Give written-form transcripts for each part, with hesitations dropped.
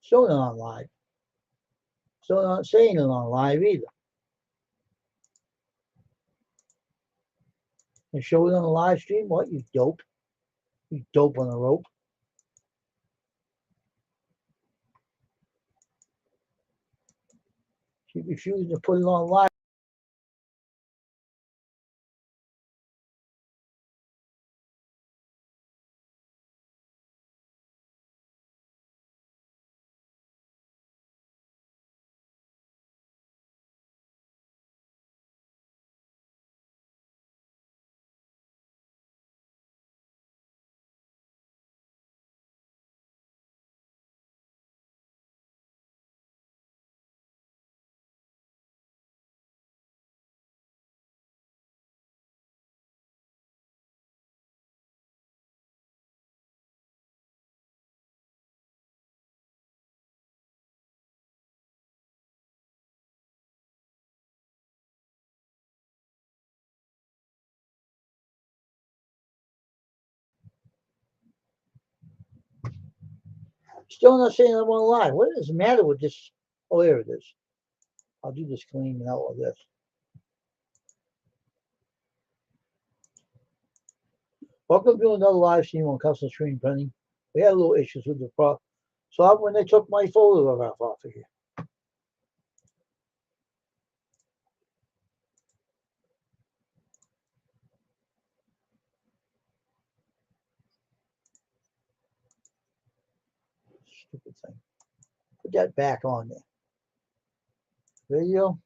Still not on live. Still not saying it on live either. They show it on the live stream. What, you dope? You dope on the rope. She refused to put it on live. Still not saying I'm on live. What is the matter with this? Oh, there it is. I'll do this clean out of this. Welcome to another live stream on Custom Screen Printing. We had a little issues with the pro. So when they took my photograph off of here. Stupid thing. Put that back on there. Video.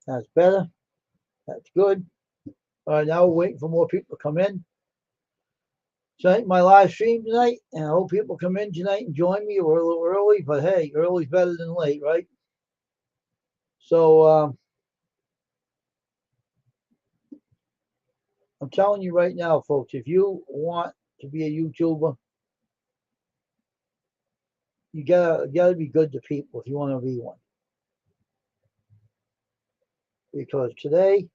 That's better. That's good. All right, now we're waiting for more people to come in. Tonight, my live stream tonight, and I hope people come in tonight and join me. We're a little early, but hey, early's better than late, right? So I'm telling you right now, folks, if you want to be a YouTuber, you gotta be good to people if you want to be one. Because today,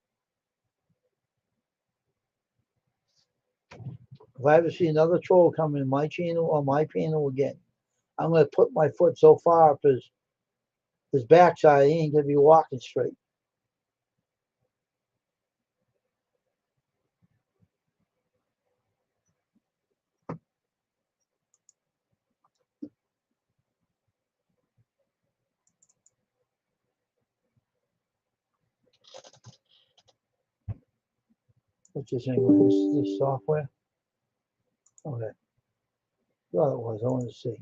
if I ever see another troll come in my channel or my panel again, I'm gonna put my foot so far up his backside, he ain't gonna be walking straight. What's this thing? This software? Okay. Thought it was. I want to see.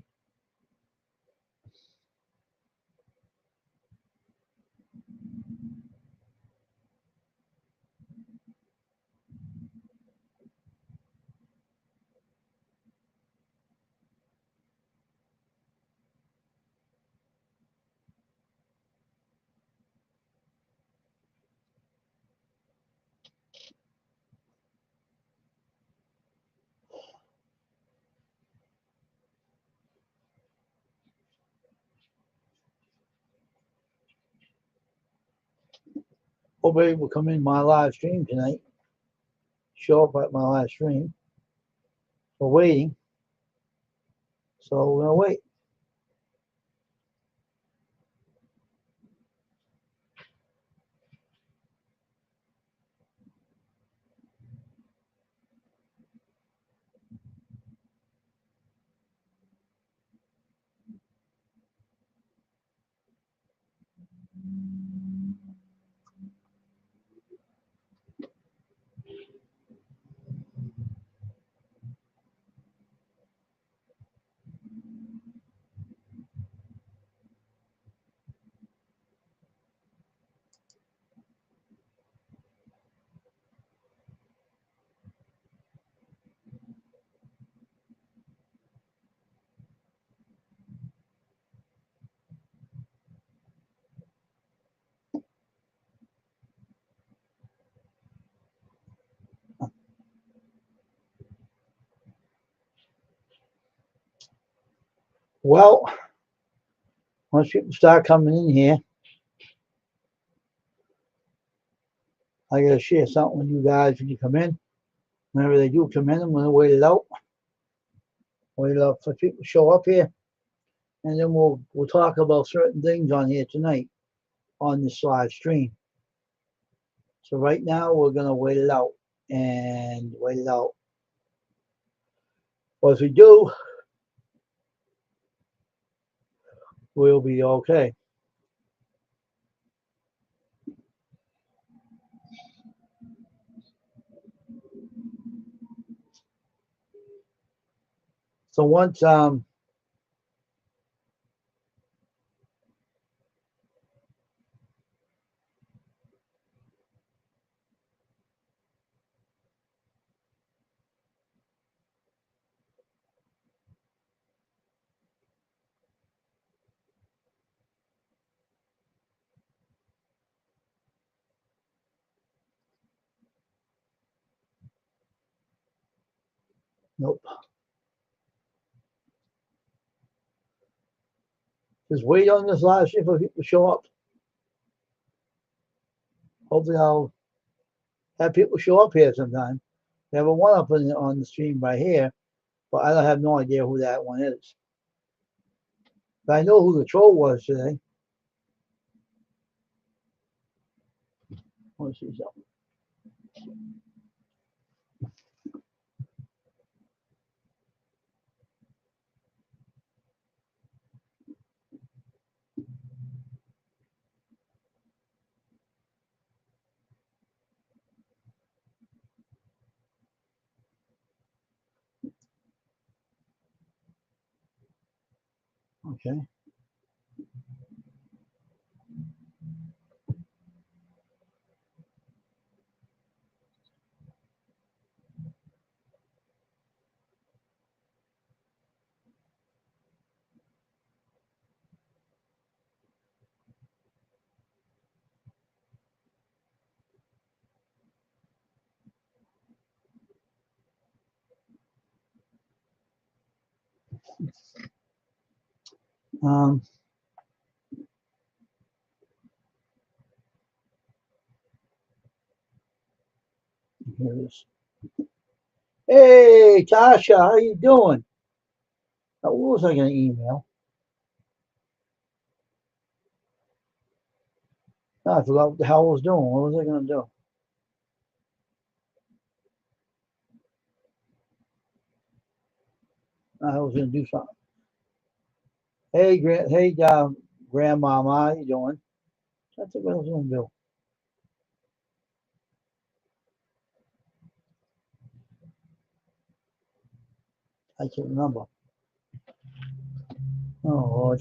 Hope everybody will come in my live stream tonight. Show up at my live stream. We're waiting. So we're gonna wait. Well, once people start coming in here, I gotta share something with you guys when you come in. Whenever they do come in, I'm gonna wait it out. Wait it out for people to show up here. and then we'll talk about certain things on here tonight on this live stream. So right now we're gonna wait it out and wait it out. Once we do, we'll be okay. So once nope. Just wait on this live stream for people to show up. Hopefully I'll have people show up here sometime. We have a one up on the stream right here, but I don't have no idea who that one is. But I know who the troll was today. Let's see something. Okay. Um, here it is. Hey, Tasha, how you doing? What was I going to email? Oh, I forgot what the hell I was doing. What was I going to do? I was going to do something. Hey, Grandmama, how you doing? That's what I was going to do. I can't remember. Oh, Lord.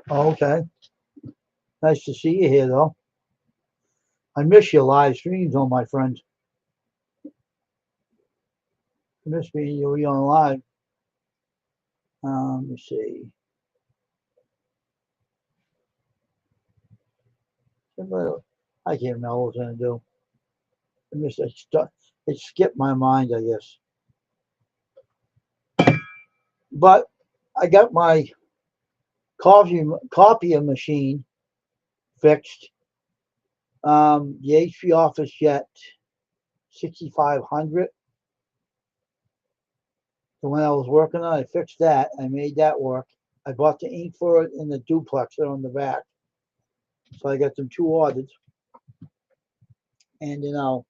Oh, okay. Nice to see you here, though. I miss your live streams, oh, my friend. I miss being you on live. Let me see. I can't remember what I was going to do. I missed it. It skipped my mind, I guess. But I got my copier machine fixed. The HP Office Jet 6500. The one I was working on, I fixed that. I made that work. I bought the ink for it and the duplexer on the back. So I got them two ordered. And then I'll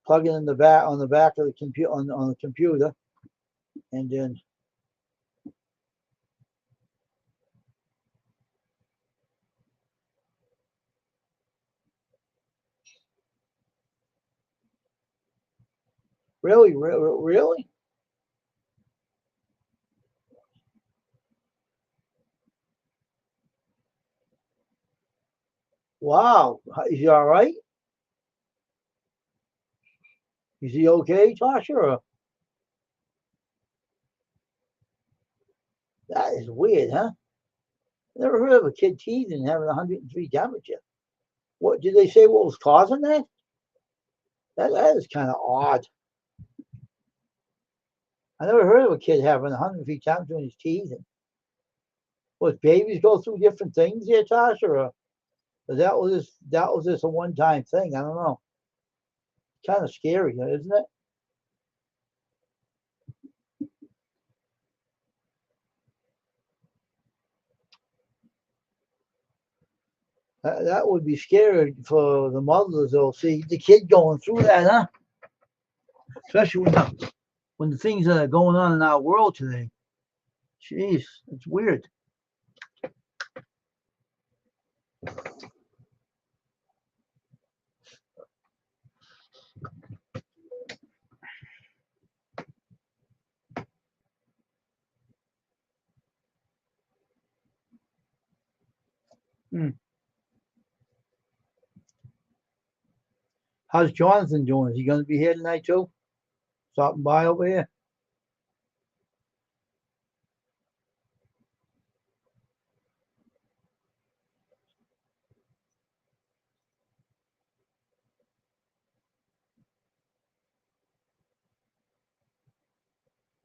plug it in the back on the back of the computer on the computer. And then really? Wow. Is he all right? Is he okay, Tasha? Or that is weird, huh? Never heard of a kid teething and having 103 temperature. What did they say? What was causing that? That is kind of odd. I never heard of a kid having 103 temperature when he's teething. What, babies go through different things here, Tasha? Or that was just a one-time thing? I don't know. Kind of scary, isn't it? That would be scary for the mothers, though. See the kid going through that, huh? Especially when the things that are going on in our world today. Jeez, it's weird. Hmm. How's Jonathan doing? Is he going to be here tonight too? Stopping by over here?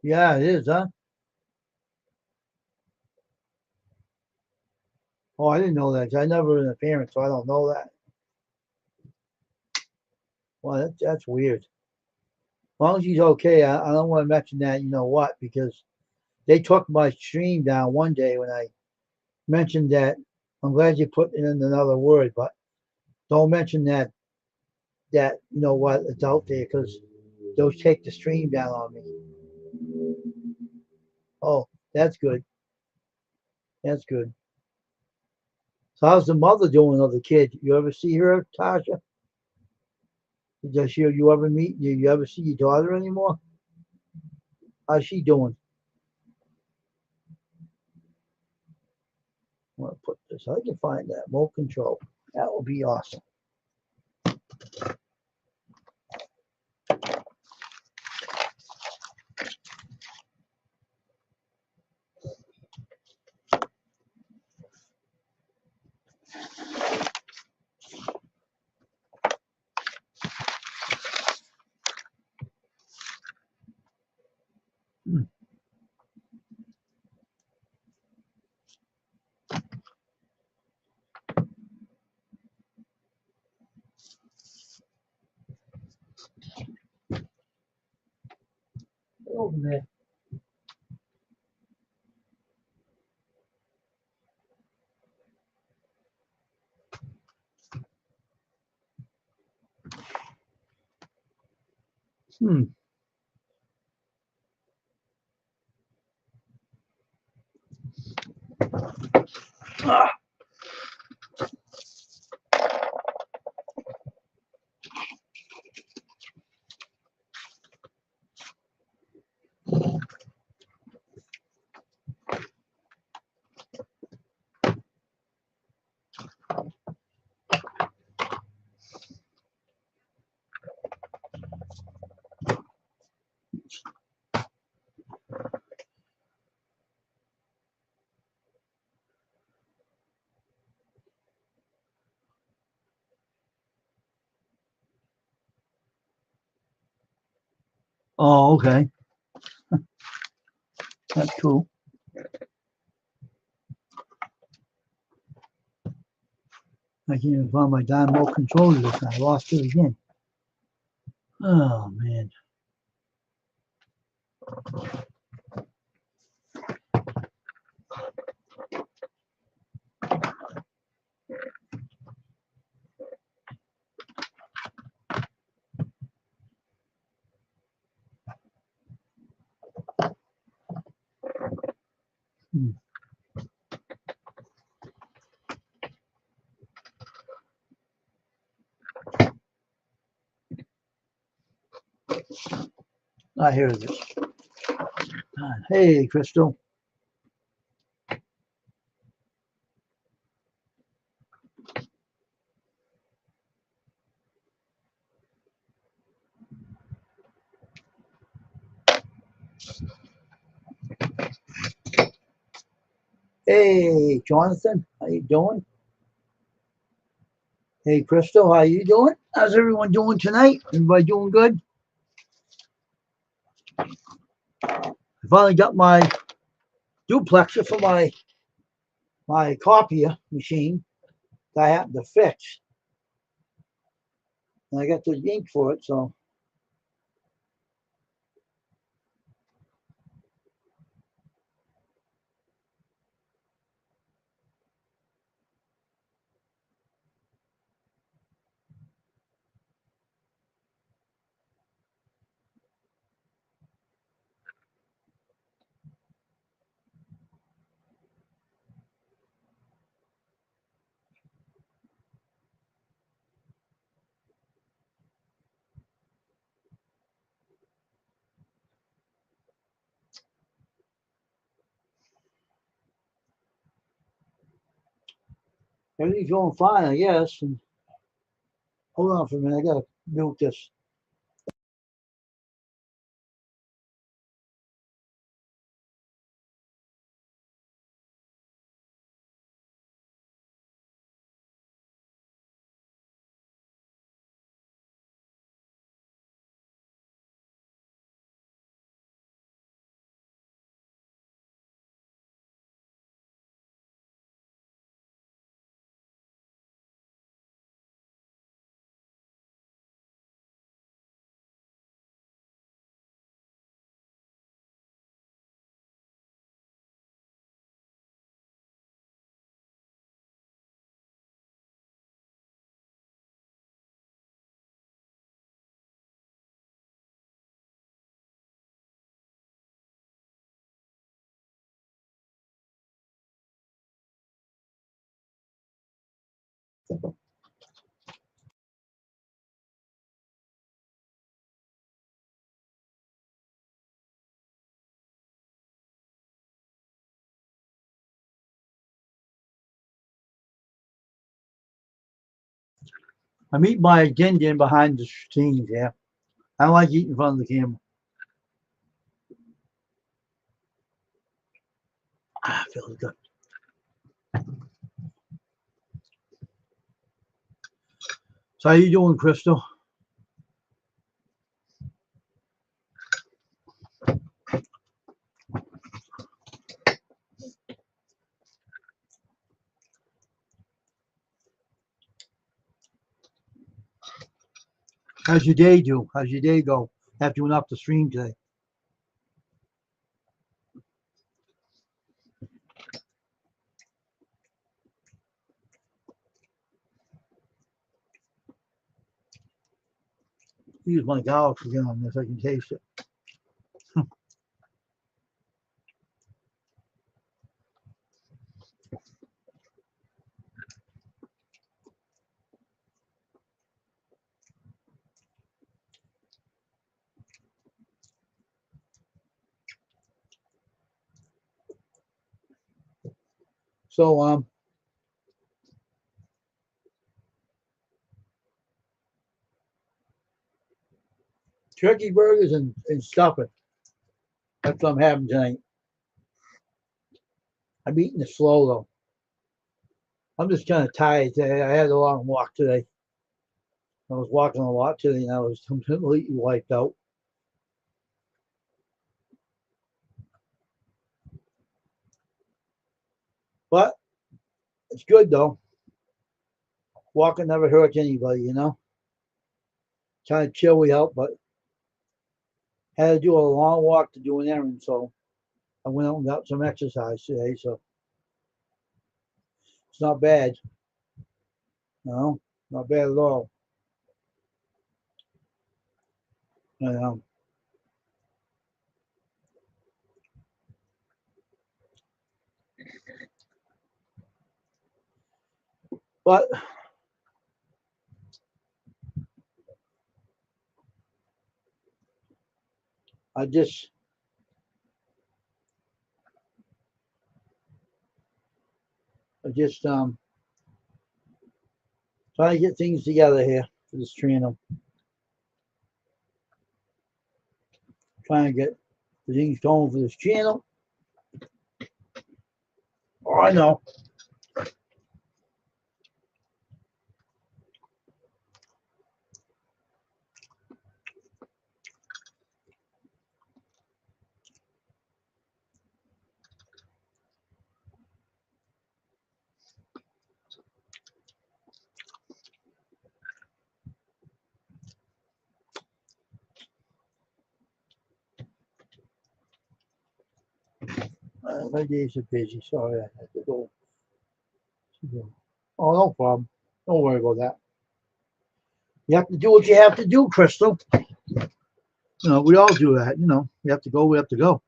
Yeah, it is, huh? Oh, I didn't know that. I never been a parent, so I don't know that. Well, that's weird. As long as he's okay, I don't want to mention that. You know what? Because they took my stream down one day when I mentioned that. I'm glad you put in another word, but don't mention that you know what it's out there because they'll take the stream down on me. Oh, that's good. That's good. So how's the mother doing of the kid? You ever see her, Tasha? Does you ever meet? You ever see your daughter anymore? How's she doing? I'm gonna put this. I can find that remote control. That would be awesome. Hmm. Over there. Hmm. Ah. Oh, okay. That's cool. I can't even find my damn remote control this. I lost it again. Oh man. Hmm. Ah, here it is. Hey, Crystal. Hey, Jonathan. How you doing? Hey, Crystal. How you doing? How's everyone doing tonight? Everybody doing good? I finally got my duplexer for my copier machine that I happened to fix. And I got the ink for it, so. Everything's going fine, I guess. And hold on for a minute. I gotta mute this. I'm eating my Gindian behind the scenes here. I don't like eating in front of the camera. Ah, feels good. So how you doing, Crystal? How's your day do? How's your day go? After you went off the stream today. Use my garlic again on this. I can taste it. So turkey burgers and stuffing. That's what I'm having tonight. I'm eating it slow though. I'm just kind of tired today. I had a long walk today. I was walking a lot today and I was completely wiped out. But it's good though. Walking never hurts anybody, you know. Kind of chill we out, but had to do a long walk to do an errand, so I went out and got some exercise today. So it's not bad, you know, not bad at all. You know. But I just trying to get things together here for this channel. Trying to get the things going for this channel. Oh, I know. My days are busy. Sorry, I had to go. Oh, no problem. Don't worry about that. You have to do what you have to do, Crystal. We all do that. We have to go. We have to go.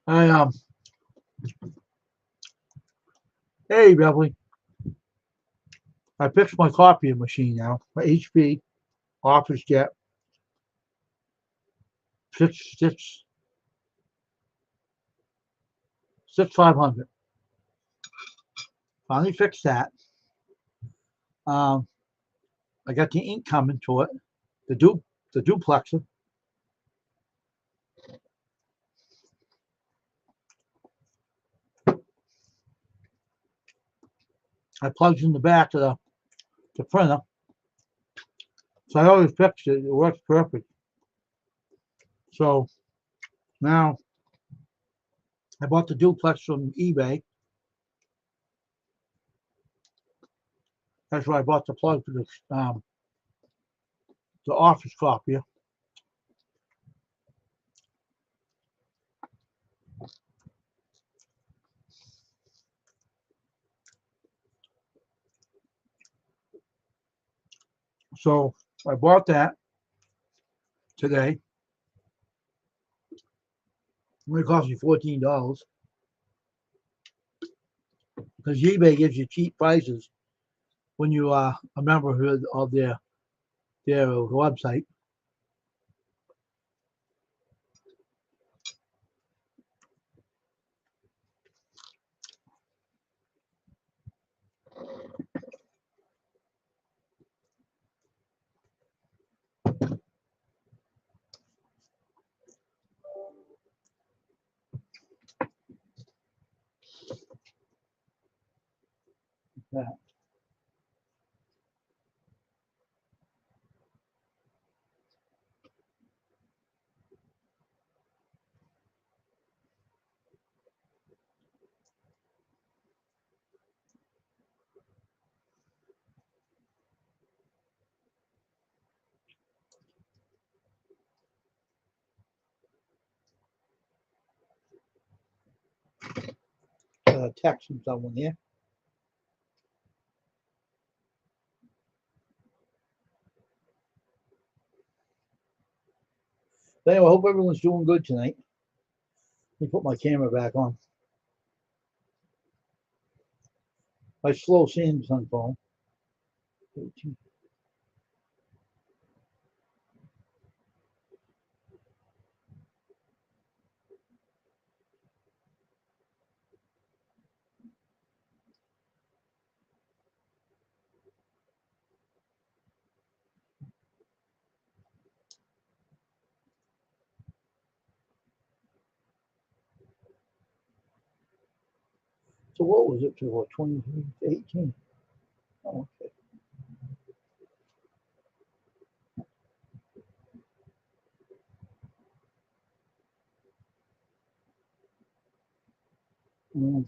I Hey, Beverly. I fixed my copy machine now. My HP Office Jet 6500. Finally fixed that. Um, I got the ink coming to it. The duplexer. I plugged in the back of the printer. So I already fixed it. It works perfect. So now I bought the duplex from eBay. That's where I bought the plug for the office copier. So I bought that today. It cost me $14 because eBay gives you cheap prices when you are a member of their website. Yeah. Text from someone here. But anyway, I hope everyone's doing good tonight. Let me put my camera back on. My slow Samsung phone. 18. So what was it for? 2018. Oh, okay. Mm.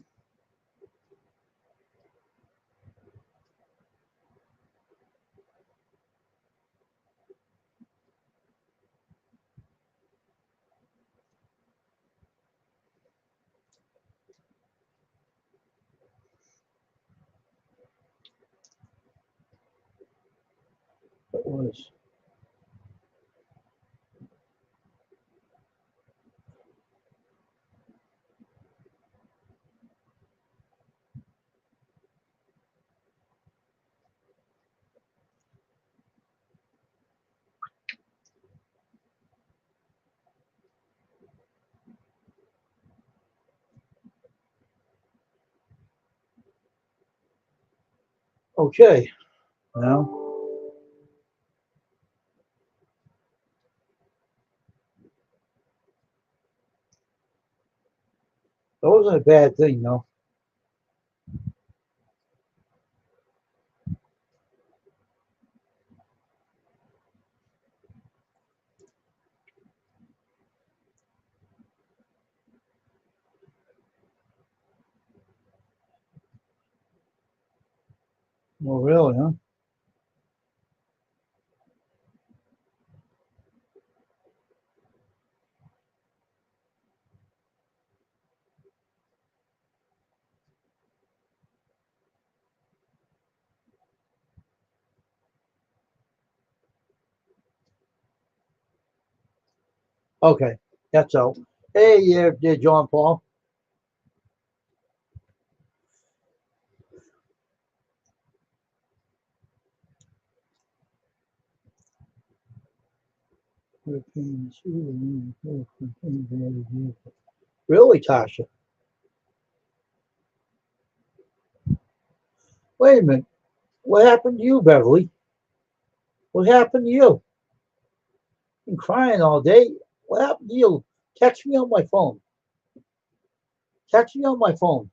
It was. Okay. Now, that wasn't a bad thing, though. Well, really, huh? Okay, that's all. Hey, yeah, dear John Paul. Really, Tasha? Wait a minute. What happened to you, Beverly? What happened to you? Been crying all day. What happened to you? Text me on my phone. Text me on my phone.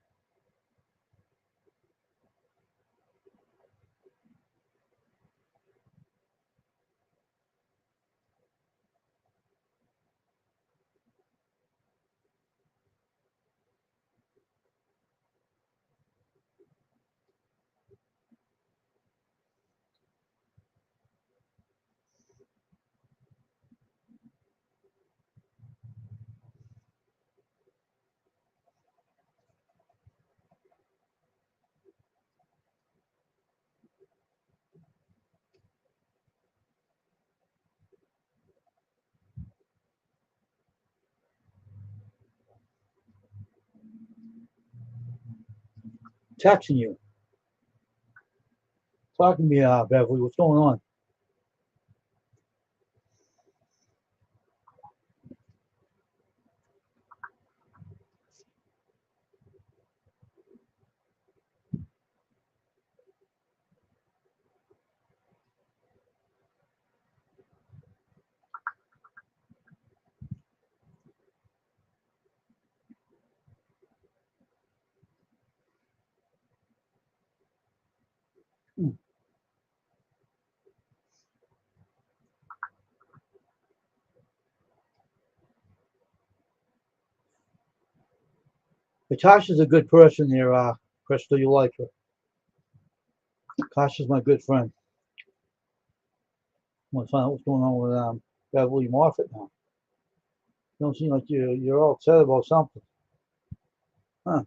Texting you. Talking to me, Beverly. What's going on? Hmm. Natasha's a good person here, Crystal. You like her. Tasha's my good friend. I want to find out what's going on with Beverly Moffat now. You don't seem like you're all upset about something. Huh.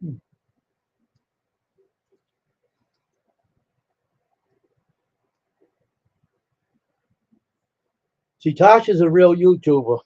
Hmm. See, Tasha's a real YouTuber.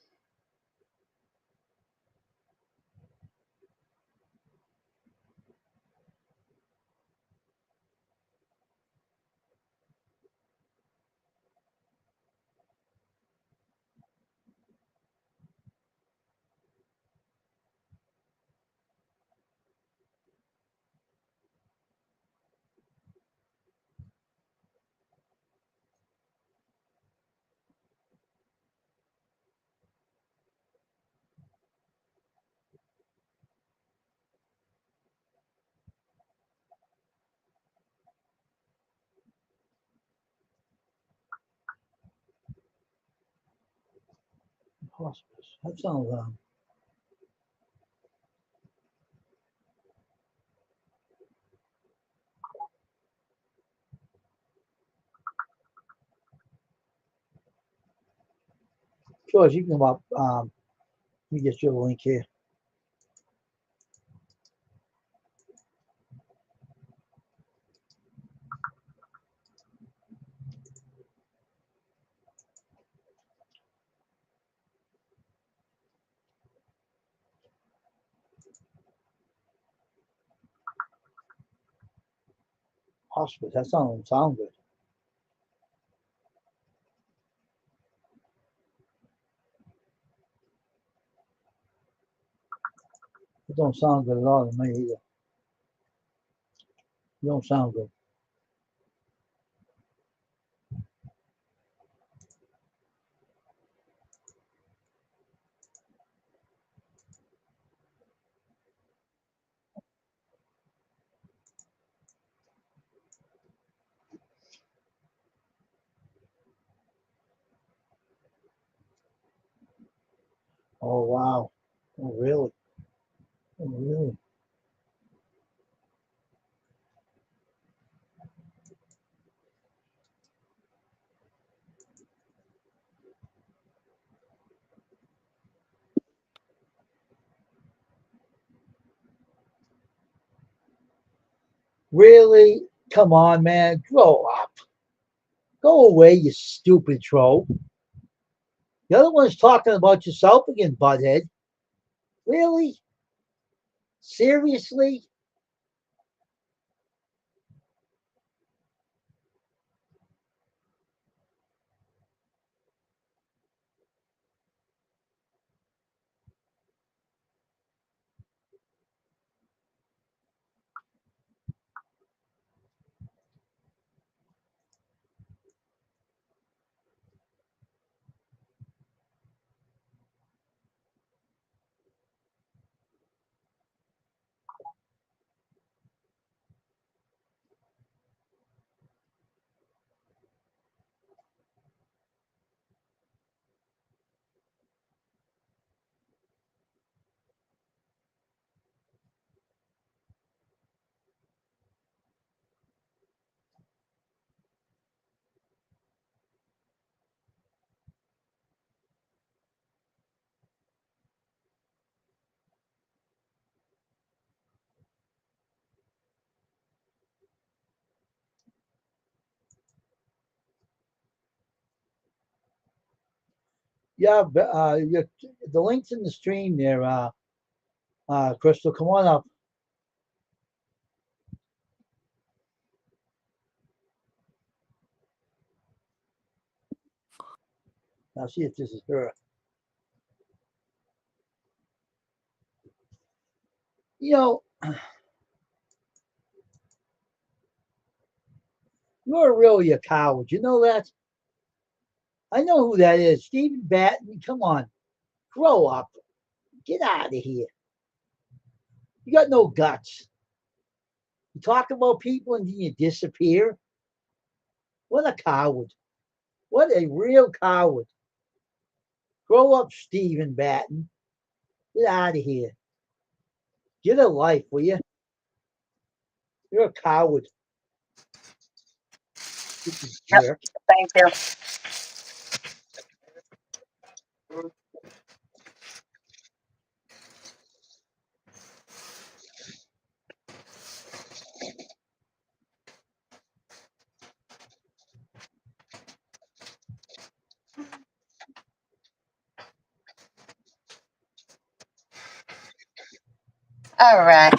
Hospice. That sounds George, you can come up. Let me get you the link here. Hospice. That sound good. It don't sound good at all to me either. You don't sound good. Oh wow. Oh really? Oh really? Really? Come on, man. Grow up. Go away, you stupid troll. The other one's talking about yourself again, butthead. Really? Seriously? Yeah, the link's in the stream there, Crystal. Come on up. I'll see if this is her. You know, you're really a coward. You know that? I know who that is. Stephen Batten. Come on. Grow up. Get out of here. You got no guts. You talk about people and then you disappear. What a coward. What a real coward. Grow up, Stephen Batten. Get out of here. Get a life, will you? You're a coward. Stupid Yep. jerk. Thank you. All right.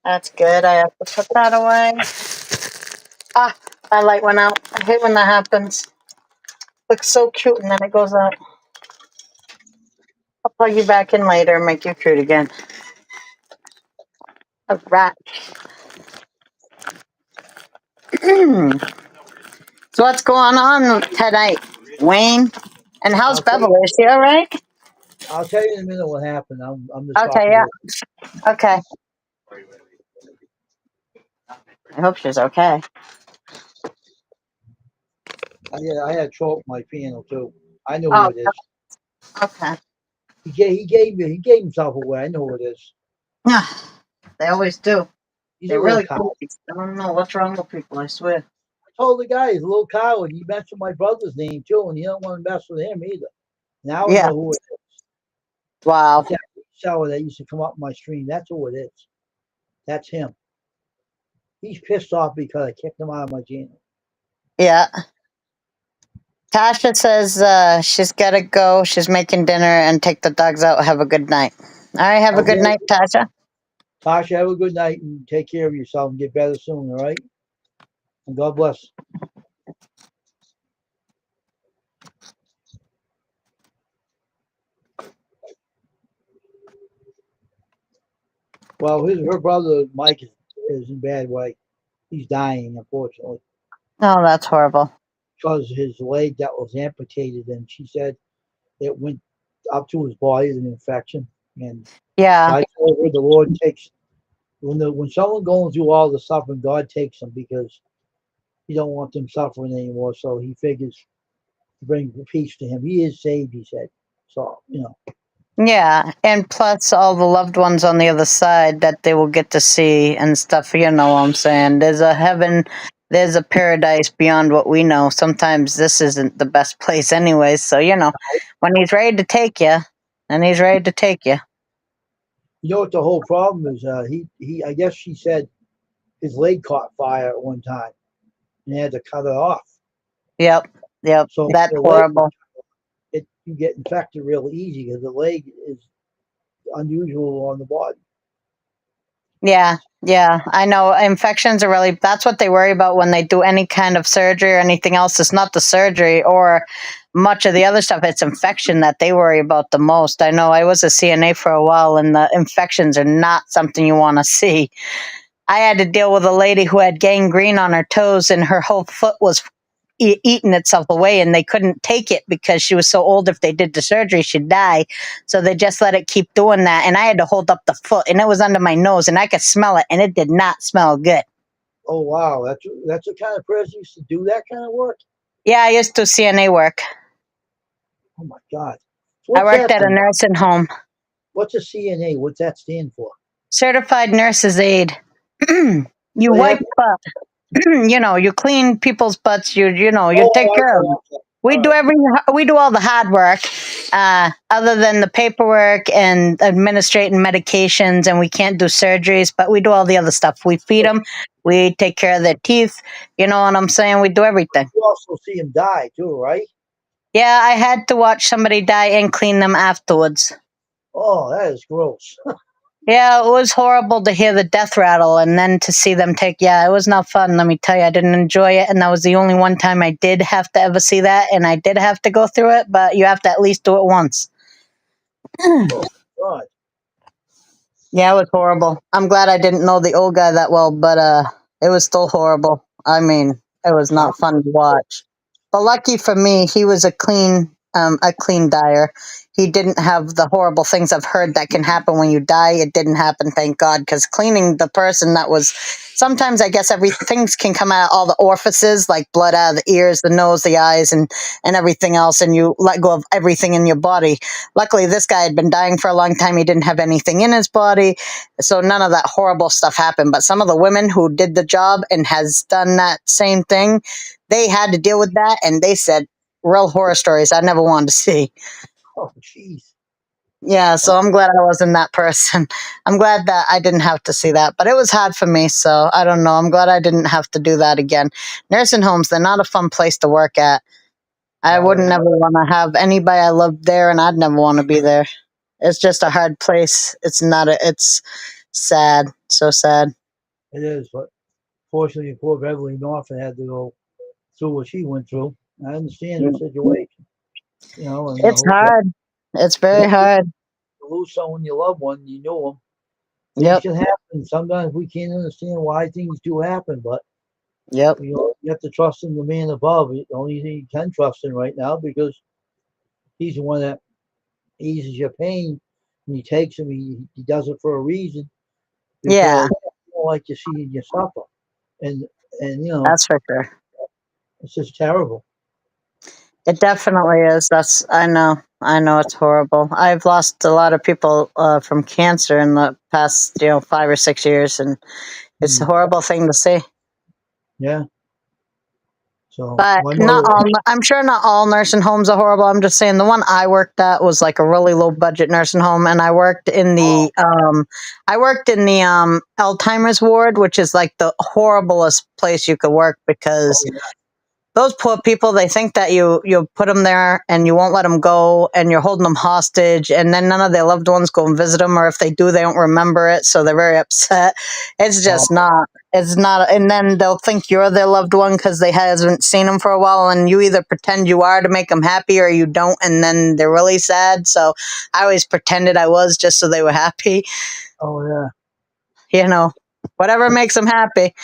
That's good. I have to put that away. Ah, my light went out. I hate when that happens. Looks so cute and then it goes out. I'll plug you back in later and make you cute again. All right. So what's going on tonight, Wayne? And how's I'll tell Beverly? you. Is she all right? I'll tell you in a minute what happened. I'm just Okay, talking yeah. to. Okay. I hope she's okay. I had trouble with my piano too. I know Oh, who it is. okay. He gave himself away. I know who it is. Yeah, they always do. He's a They little really coward. do. I don't know what's wrong with people, I swear. I told the guy he's a little coward. He mentioned my brother's name too, and he don't want to mess with him either. Now I Yeah. know who it is. Wow. It's that seller that used to come up my stream. That's who it is. That's him. He's pissed off because I kicked him out of my channel. Yeah. Tasha says she's got to go. She's making dinner and take the dogs out. Have a good night. All right. Have a good Okay, night, Tasha. Tasha, have a good night and take care of yourself and get better soon. All right, and God bless. Well, her brother Mike is in bad way. He's dying, unfortunately, Oh, that's horrible. because his leg that was amputated, and she said it went up to his body, an infection. And Yeah. I told her the Lord takes when someone going through all the suffering, God takes them because He don't want them suffering anymore. So He figures to bring peace to him. He is saved, he said. So, Yeah, and plus all the loved ones on the other side that they will get to see and stuff. You know what I'm saying? There's a heaven, there's a paradise beyond what we know. Sometimes this isn't the best place, anyways. So, when he's ready to take you, then he's ready to take you. you know what the whole problem is? He, I guess she said his leg caught fire at one time and they had to cut it off. Yep, yep. So That's the leg, horrible. you get infected real easy because the leg is unusual on the body. Yeah, yeah, I know. Infections are really, that's what they worry about when they do any kind of surgery or anything else. It's not the surgery or much of the other stuff. It's infection that they worry about the most. I know I was a CNA for a while, and the infections are not something you want to see. I had to deal with a lady who had gangrene on her toes, and her whole foot was eating itself away, and they couldn't take it because she was so old. If they did the surgery, she'd die. So they just let it keep doing that, and I had to hold up the foot, and it was under my nose, and I could smell it, and it did not smell good. Oh wow, that's the kind of person used to do that kind of work. Yeah, I used to CNA work. Oh my God, so I what's worked that at a thing? nursing home. What's a CNA? What's that stand for? Certified nurse's aide. You So they have. wipe you clean people's butts. You take Oh, care of them. okay. We All do right. we do all the hard work, other than the paperwork and administrating medications, and we can't do surgeries, but we do all the other stuff. We feed them, we take care of their teeth. You know what I'm saying? We do everything. You also see him die too, right? Yeah, I had to watch somebody die and clean them afterwards. Oh, that is gross. Yeah, it was horrible to hear the death rattle and then to see them take. Yeah, it was not fun. Let me tell you, I didn't enjoy it, and that was the only one time I did have to ever see that, and I did have to go through it. But you have to at least do it once. Oh God. Yeah, it was horrible. I'm glad I didn't know the old guy that well, but it was still horrible. I mean, it was Wow. not fun to watch. But lucky for me, he was a clean dyer. He didn't have the horrible things I've heard that can happen when you die. It didn't happen, thank God, because cleaning the person that was, sometimes I guess things can come out of all the orifices, like blood out of the ears, the nose, the eyes, and everything else, and you let go of everything in your body. Luckily, this guy had been dying for a long time. He didn't have anything in his body, so none of that horrible stuff happened. But some of the women who did the job and has done that same thing, they had to deal with that, and they said real horror stories I never wanted to see. Oh jeez. Yeah, so I'm glad I wasn't that person. I'm glad that I didn't have to see that, but it was hard for me, so I don't know. I'm glad I didn't have to do that again. Nursing homes, they're not a fun place to work at. I No, wouldn't ever want to have anybody I loved there, and I'd never want to be there. It's just a hard place. It's sad, so sad. it is. But fortunately, poor Beverly Norfolk had to go through what she went through. I understand her situation. And I It's hope that hard. It's very whenever hard. you lose someone you love, one you know them, things Yep, can happen. Sometimes we can't understand why things do happen, but yep. you have to trust in the man above. The only thing you can trust in right now because he's the one that eases your pain and he takes them. He does it for a reason Yeah, because he don't like to see you suffer. And and that's for sure. it's just terrible. It definitely is. I know. I know it's horrible. I've lost a lot of people from cancer in the past, 5 or 6 years, and it's a Mm, horrible thing to see. yeah. So But my not mother, all. I'm sure not all nursing homes are horrible. I'm just saying the one I worked at was like a really low budget nursing home, and oh, I worked in the Alzheimer's ward, which is like the horriblest place you could work oh because yeah, those poor people, they think that you put them there and you won't let them go, and you're holding them hostage, and then none of their loved ones go and visit them, or if they do, they don't remember it, so they're very upset. It's oh, just not. It's not. And then they'll think you're their loved one because they haven't seen them for a while, and you either pretend you are to make them happy or you don't, and then they're really sad. So I always pretended I was just so they were happy. oh yeah. you know, Whatever makes them happy.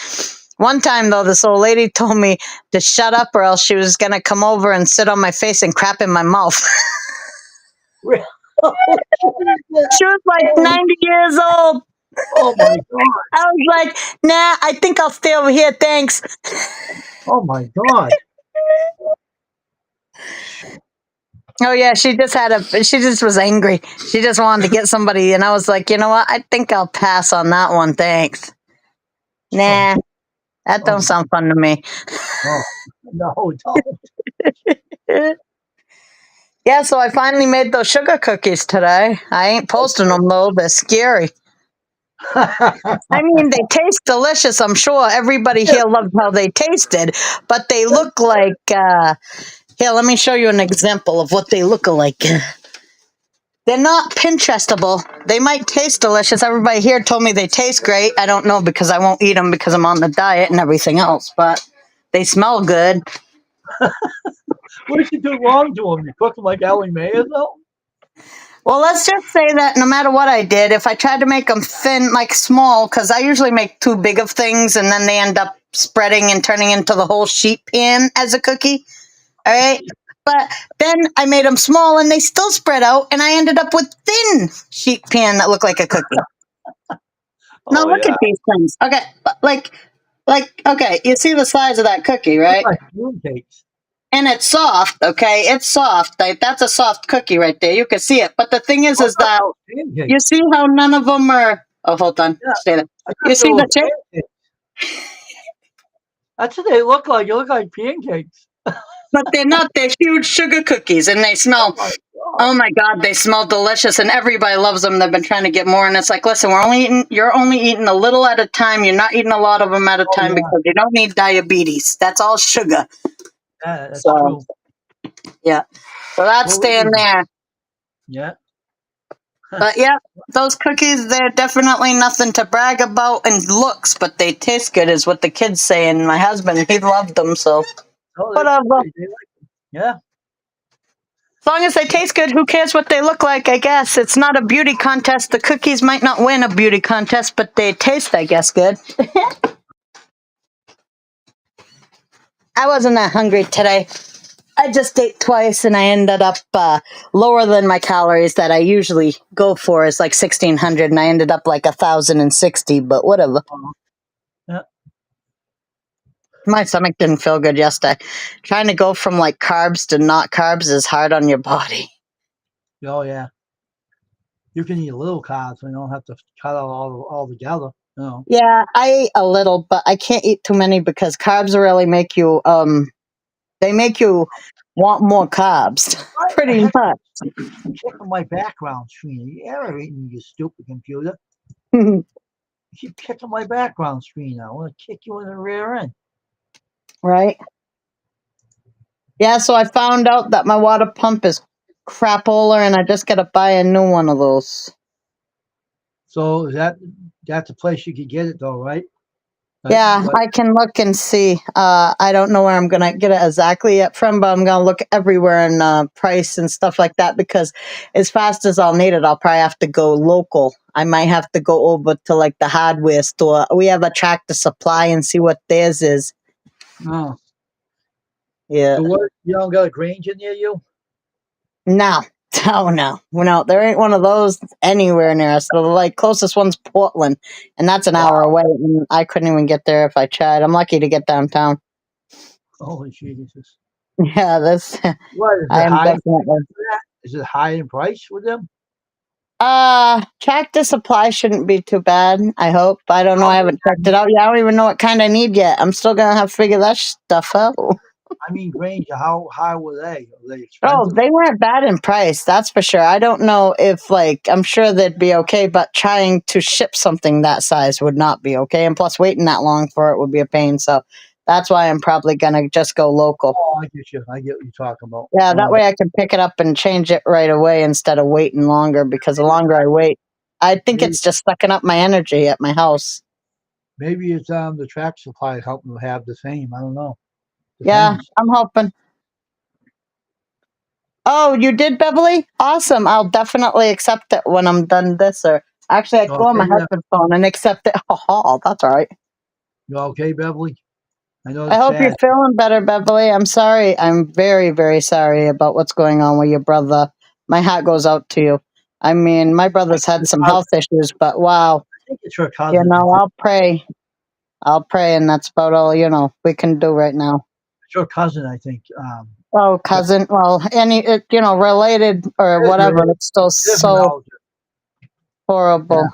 One time, though, this old lady told me to shut up or else she was going to come over and sit on my face and crap in my mouth. Really? Oh, Jesus. She was like Oh, 90 years old. oh my God. I was like, nah, I think I'll stay over here. Thanks. Oh my God. Oh yeah, she just was angry. She just wanted to get somebody, and I was like, you know what? I think I'll pass on that one. Thanks. Nah, that don't Oh, sound fun to me. oh, no, don't. Yeah, so I finally made those sugar cookies today. I ain't posting them though. They're scary. I mean, they taste delicious. I'm sure everybody here loved how they tasted, but they look like. Here, let me show you an example of what they look like. They're not Pinterestable. They might taste delicious. Everybody here told me they taste great. I don't know because I won't eat them because I'm on the diet and everything else, but they smell good. What did you do wrong to them? You cook them like Ellie Mae or something? Well, let's just say that no matter what I did, if I tried to make them thin, like small, because I usually make too big of things and then they end up spreading and turning into the whole sheet pan as a cookie. All right. But then I made them small and they still spread out and I ended up with thin sheet pan that looked like a cookie. Now Oh, look yeah. at these things. Okay. Okay. You see the size of that cookie, Look right? like pancakes. And it's soft. Okay. It's soft. Like, that's a soft cookie right there. You can see it. But the thing is Oh, I thought that that was pancakes. you see how none of them are. Oh, hold on. Yeah, Stay there. I You thought they see were the shape? pancakes. That's what they look like. They look like pancakes. But they're not. They're huge sugar cookies and they Oh, smell. my God. Oh my God, they smell delicious and everybody loves them. They've been trying to get more. And it's like, listen, you're only eating a little at a time. You're not eating a lot of them at a Oh, time yeah. because you don't need diabetes. That's all sugar. Yeah, that's So, true. yeah. So that's What would staying you? there. Yeah. But yeah, those cookies, they're definitely nothing to brag about in looks, but they taste good, is what the kids say. And my husband, he loved them. So, Oh, whatever. they like them. Yeah. As long as they taste good, who cares what they look like, I guess. It's not a beauty contest. The cookies might not win a beauty contest, but they taste, I guess, good. I wasn't that hungry today. I just ate twice and I ended up lower than my calories that I usually go for is like 1,600 and I ended up like 1,060, but whatever. Yeah. My stomach didn't feel good yesterday. Trying to go from like carbs to not carbs is hard on your body. Oh, yeah. You can eat a little carbs, so you don't have to cut out all together. You know. Yeah, I ate a little, but I can't eat too many because carbs really make you they make you want more carbs. What the Pretty heck much. is kicking my background screen? You irritating, you stupid computer. You keep kicking my background screen. I want to kick you in the rear end. Right? Yeah, so I found out that my water pump is crapola and I just gotta buy a new one of those. So that's a place you could get it though, right? Yeah, But I can look and see. I don't know where I'm gonna get it exactly yet from, but I'm gonna look everywhere in price and stuff like that because as fast as I'll need it, I'll probably have to go local. I might have to go over to like the hardware store. We have a Tractor Supply and see what theirs is. no. Yeah. So what? You don't got a Granger near you? No. Oh no, there ain't one of those anywhere near us. So the like closest one's Portland, and that's an hour Wow. away. And I couldn't even get there if I tried. I'm lucky to get downtown. Holy Jesus. Yeah, that's. What is I it am high in price definitely. for that? Is it high in price with them? Tractor Supply shouldn't be too bad. I hope. I don't know. No, I haven't checked it out yet. I don't even know what kind I need yet. I'm still gonna have to figure that stuff out. I mean Granger. How high were they? Are they Oh, expensive? they weren't bad in price, that's for sure. I don't know if I'm sure they'd be okay, but trying to ship something that size would not be okay. And plus waiting that long for it would be a pain. So that's why I'm probably gonna just go local. Oh, I get you. I get what you're talking about. Yeah, that way I can pick it up and change it right away instead of waiting longer because the longer I wait, I think Maybe, it's just sucking up my energy at my house. maybe it's the Track Supply helping them have the same. I don't know. Yeah, Depends. I'm hoping. Oh, you did, Beverly? Awesome. I'll definitely accept it when I'm done this. Or actually, I can go on Okay, my yeah. husband's phone and accept it. Oh, that's all right. You okay, Beverly? I know I it's hope you're sad. feeling better, Beverly. I'm sorry. I'm very, very sorry about what's going on with your brother. My hat goes out to you. I mean, my brother's had Your some cousin. health issues, but wow, I think it's your cousin. I think I'll pray. I'll pray, and that's about all we can do right now. it's your cousin. I think Oh, cousin. Well, related or It's whatever. really It's still different so relative. Yeah, horrible.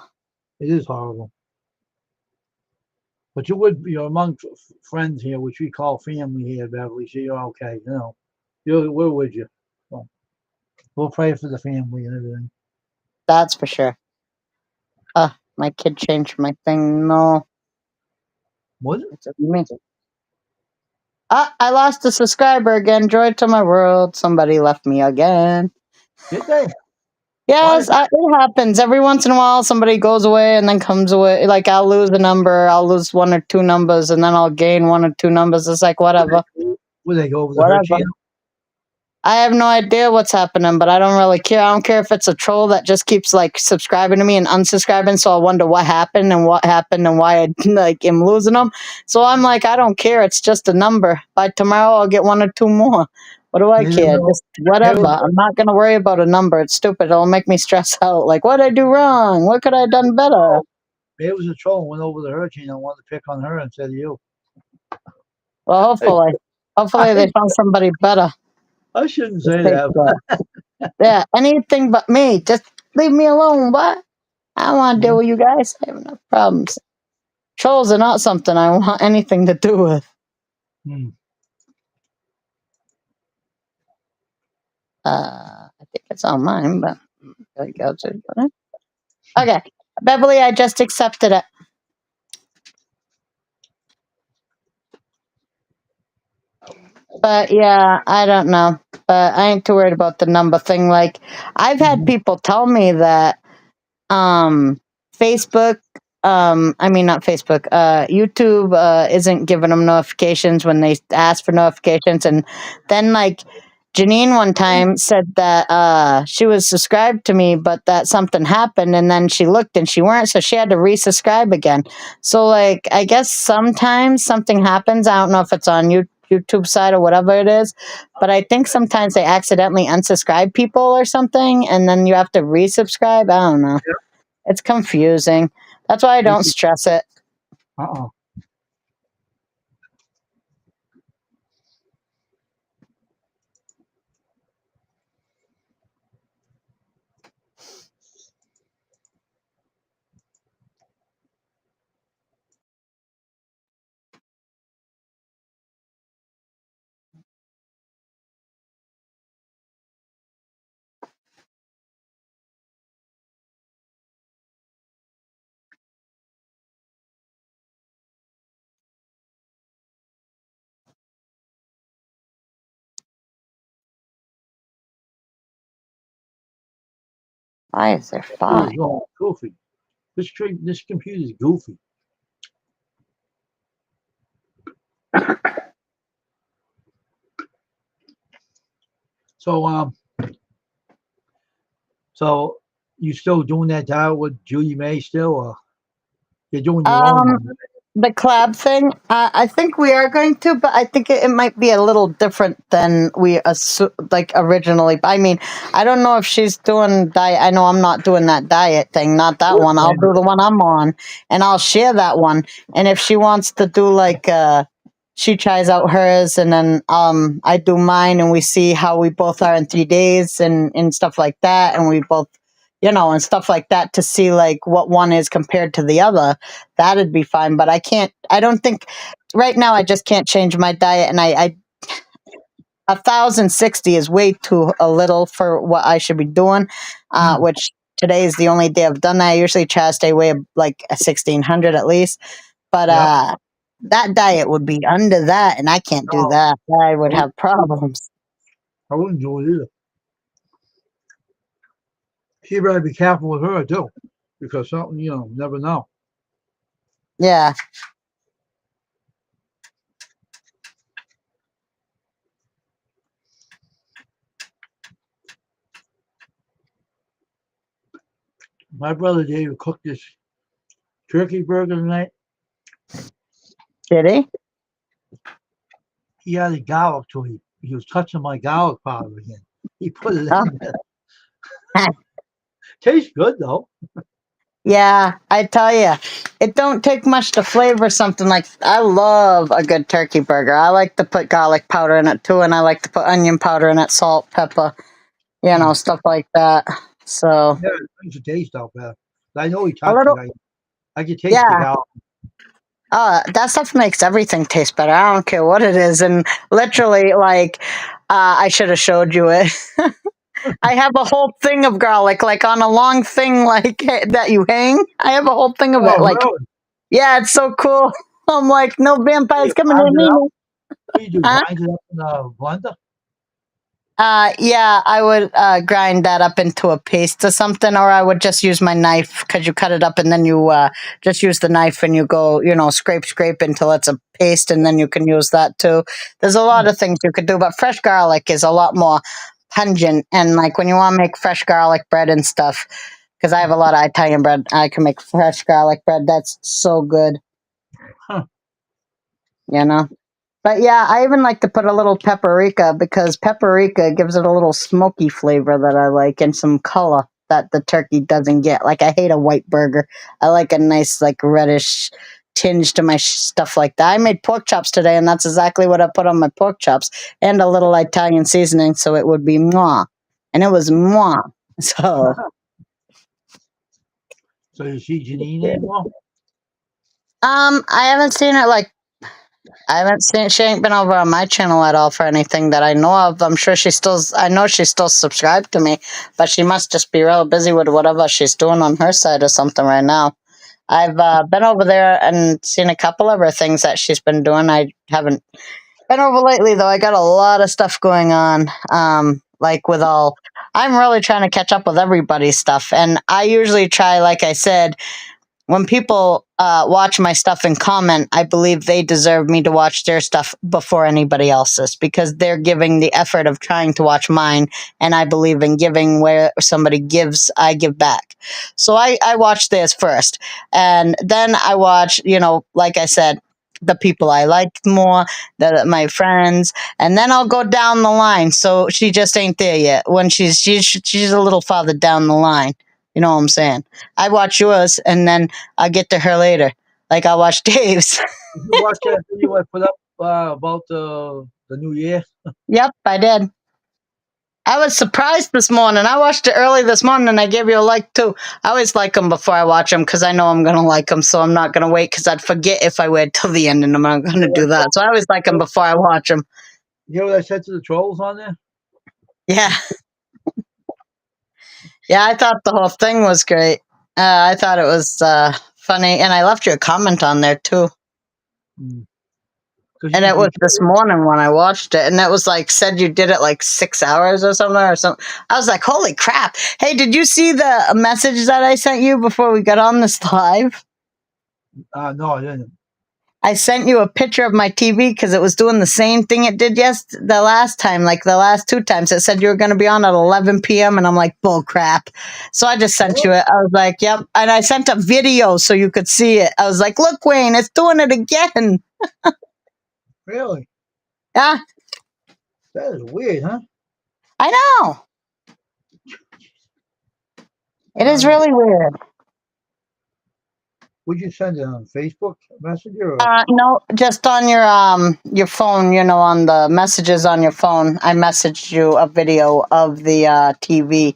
it is horrible. But you would, among friends here, which we call family here, Beverly, so you're okay. We're with you. So we'll pray for the family and everything. That's for sure. My kid changed my thing. No, Was it? it's me. I lost a subscriber again. Joy to my world. Somebody left me again. Did they? Why? Yes, it happens every once in a while. Somebody goes away and then comes away. Like I'll lose a number, I'll lose one or two numbers, and then I'll gain one or two numbers. It's like whatever, Would they go over to her whatever. channel? I have no idea what's happening, but I don't really care. I don't care if it's a troll that just keeps like subscribing to me and unsubscribing. So I wonder what happened and why I like am losing them. So I'm like, I don't care. It's just a number. By tomorrow, I'll get one or two more. What do I Maybe it care? was, Just whatever. I'm not gonna worry about a number. It's stupid. It'll make me stress out. Like, what did I do wrong? What could I have done better? maybe it was a troll and went over to her channel and wanted to pick on her instead of you. Well, Hey, hopefully they I, found somebody better. I shouldn't To say take that. yeah, anything but me. Just leave me alone. What? I don't want to deal with you guys. I have enough problems. Trolls are not something I want anything to do with. Hmm. I think it's on mine, but there you go. Okay, Beverly, I just accepted it. But yeah, I don't know. But I ain't too worried about the number thing. Like, I've had people tell me that Facebook, I mean, not Facebook, YouTube isn't giving them notifications when they ask for notifications. And then, like, Janine one time said that she was subscribed to me, but that something happened, and then she looked and she weren't, so she had to resubscribe again. So, like, I guess sometimes something happens. I don't know if it's on YouTube side or whatever it is, but I think sometimes they accidentally unsubscribe people or something, and then you have to resubscribe. I don't know. It's confusing. That's why I don't stress it. Uh-uh. Why is there Computer's five? going goofy. This computer's goofy. So so you still doing that dial with Julie May still, or you're doing your own Um, one? the collab thing, I think we are going to, but I think it might be a little different than we like originally. I mean, I don't know if she's doing diet. I know I'm not doing that diet thing, not that one. I'll do the one I'm on, and I'll share that one. And if she wants to do like she tries out hers, and then I do mine, and we see how we both are in 3 days and stuff like that, and we both and stuff like that to see like what one is compared to the other. That'd be fine, but I don't think right now I just can't change my diet, and I 1,060 is way too a little for what I should be doing, which today is the only day I've done that. I usually try to stay away like a 1,600 at least, but Yep. that diet would be under that, and I can't do No, that. I I would wouldn't, have problems. I wouldn't do it either. She better be careful with her too, because something never know. Yeah. My brother David cooked this turkey burger tonight. Did he? He added garlic to it. He was touching my garlic powder again. He put it Oh. in there. Tastes good though. Yeah, I tell you, it don't take much to flavor something like. I love a good turkey burger. I like to put garlic powder in it too, and I like to put onion powder in it, salt, pepper, Mm. stuff like that. So Yeah, it brings the taste out better. I know he a talks to little, you. I can taste the yeah. garlic. That stuff makes everything taste better. I don't care what it is, and literally, like, I should have showed you it. I have a whole thing of garlic, like on a long thing, like that you hang. I have a whole thing of it, Oh, like. really? Yeah, it's so cool. I'm like, no vampires You coming near grind it me. up? What do you do? Huh? Grind it up in a blender? Yeah, I would grind that up into a paste or something, or I would just use my knife because you cut it up and then you just use the knife and you go, scrape until it's a paste, and then you can use that too. There's a lot Hmm. of things you could do, but fresh garlic is a lot more pungent. And like when you want to make fresh garlic bread and stuff, because I have a lot of Italian bread, I can make fresh garlic bread. That's so good, Huh. you know. But yeah, I even like to put a little paprika because paprika gives it a little smoky flavor that I like and some color that the turkey doesn't get. Like I hate a white burger. I like a nice like reddish tinge to my stuff like that. I made pork chops today and that's exactly what I put on my pork chops and a little Italian seasoning so it would be moi. And it was moi. So So you see Janine anymore? I haven't seen it like I haven't seen. She ain't been over on my channel at all for anything that I know of. I'm sure she still. I know she's still subscribed to me, but she must just be real busy with whatever she's doing on her side or something right now. I've been over there and seen a couple of her things that she's been doing. I haven't been over lately though. I got a lot of stuff going on. Like with all, I'm really trying to catch up with everybody's stuff, and I usually try, like I said, when people watch my stuff and comment, I believe they deserve me to watch their stuff before anybody else's because they're giving the effort of trying to watch mine. And I believe in giving where somebody gives, I give back. So I watch theirs first. And then I watch, like I said, the people I like more, my friends, and then I'll go down the line. So she just ain't there yet. When she's a little farther down the line. You know what I'm saying? I watch yours, and then I'll get to her later. Like I'll watch Dave's. Did you watch that video I put up about the new year? Yep, I did. I was surprised this morning. I watched it early this morning, and I gave you a like too. I always like them before I watch them because I know I'm gonna like them, so I'm not gonna wait because I'd forget if I wait till the end, and I'm not gonna do that. So I always like them before I watch them. You know what I said to the trolls on there? Yeah, yeah. I thought the whole thing was great. I thought it was funny, and I left you a comment on there too. Because And you, it was you this morning when I watched it, and it was like said you did it like 6 hours or something. I was like, "Holy crap!" Hey, did you see the message that I sent you before we got on this live? no, I didn't. I sent you a picture of my TV because it was doing the same thing it did the last time, like the last two times. It said you were going to be on at 11 p.m. and I'm like, "Bull crap!" So I just sent you it. I was like, "Yep," and I sent a video so you could see it. I was like, "Look, Wayne, it's doing it again." Really? Yeah, That is weird, huh? I know. It is Uh, really weird. would you send it on Facebook Messenger? Or? No, just on your phone. On the messages on your phone. I messaged you a video of the TV,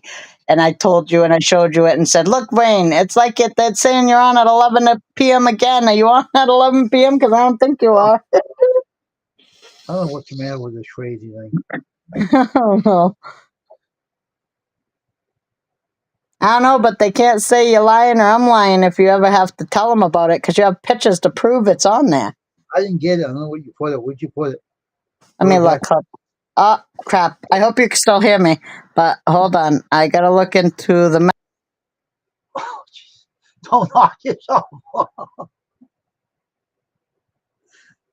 and I told you and I showed you it and said, "Look, Wayne, it's like that's saying you're on at 11 p.m. again. Are you on at 11 p.m.? Because I don't think you are." I don't know what's the matter with this crazy thing. I don't know. I don't know, but they can't say you're lying or I'm lying if you ever have to tell them about it because you have pictures to prove it's on there. I didn't get it. I don't know what you put it. Where'd you put it? Let me Where's that? look. Oh, crap. I hope you can still hear me, but hold on. I got to look into the. Oh, jeez. Don't knock yourself off.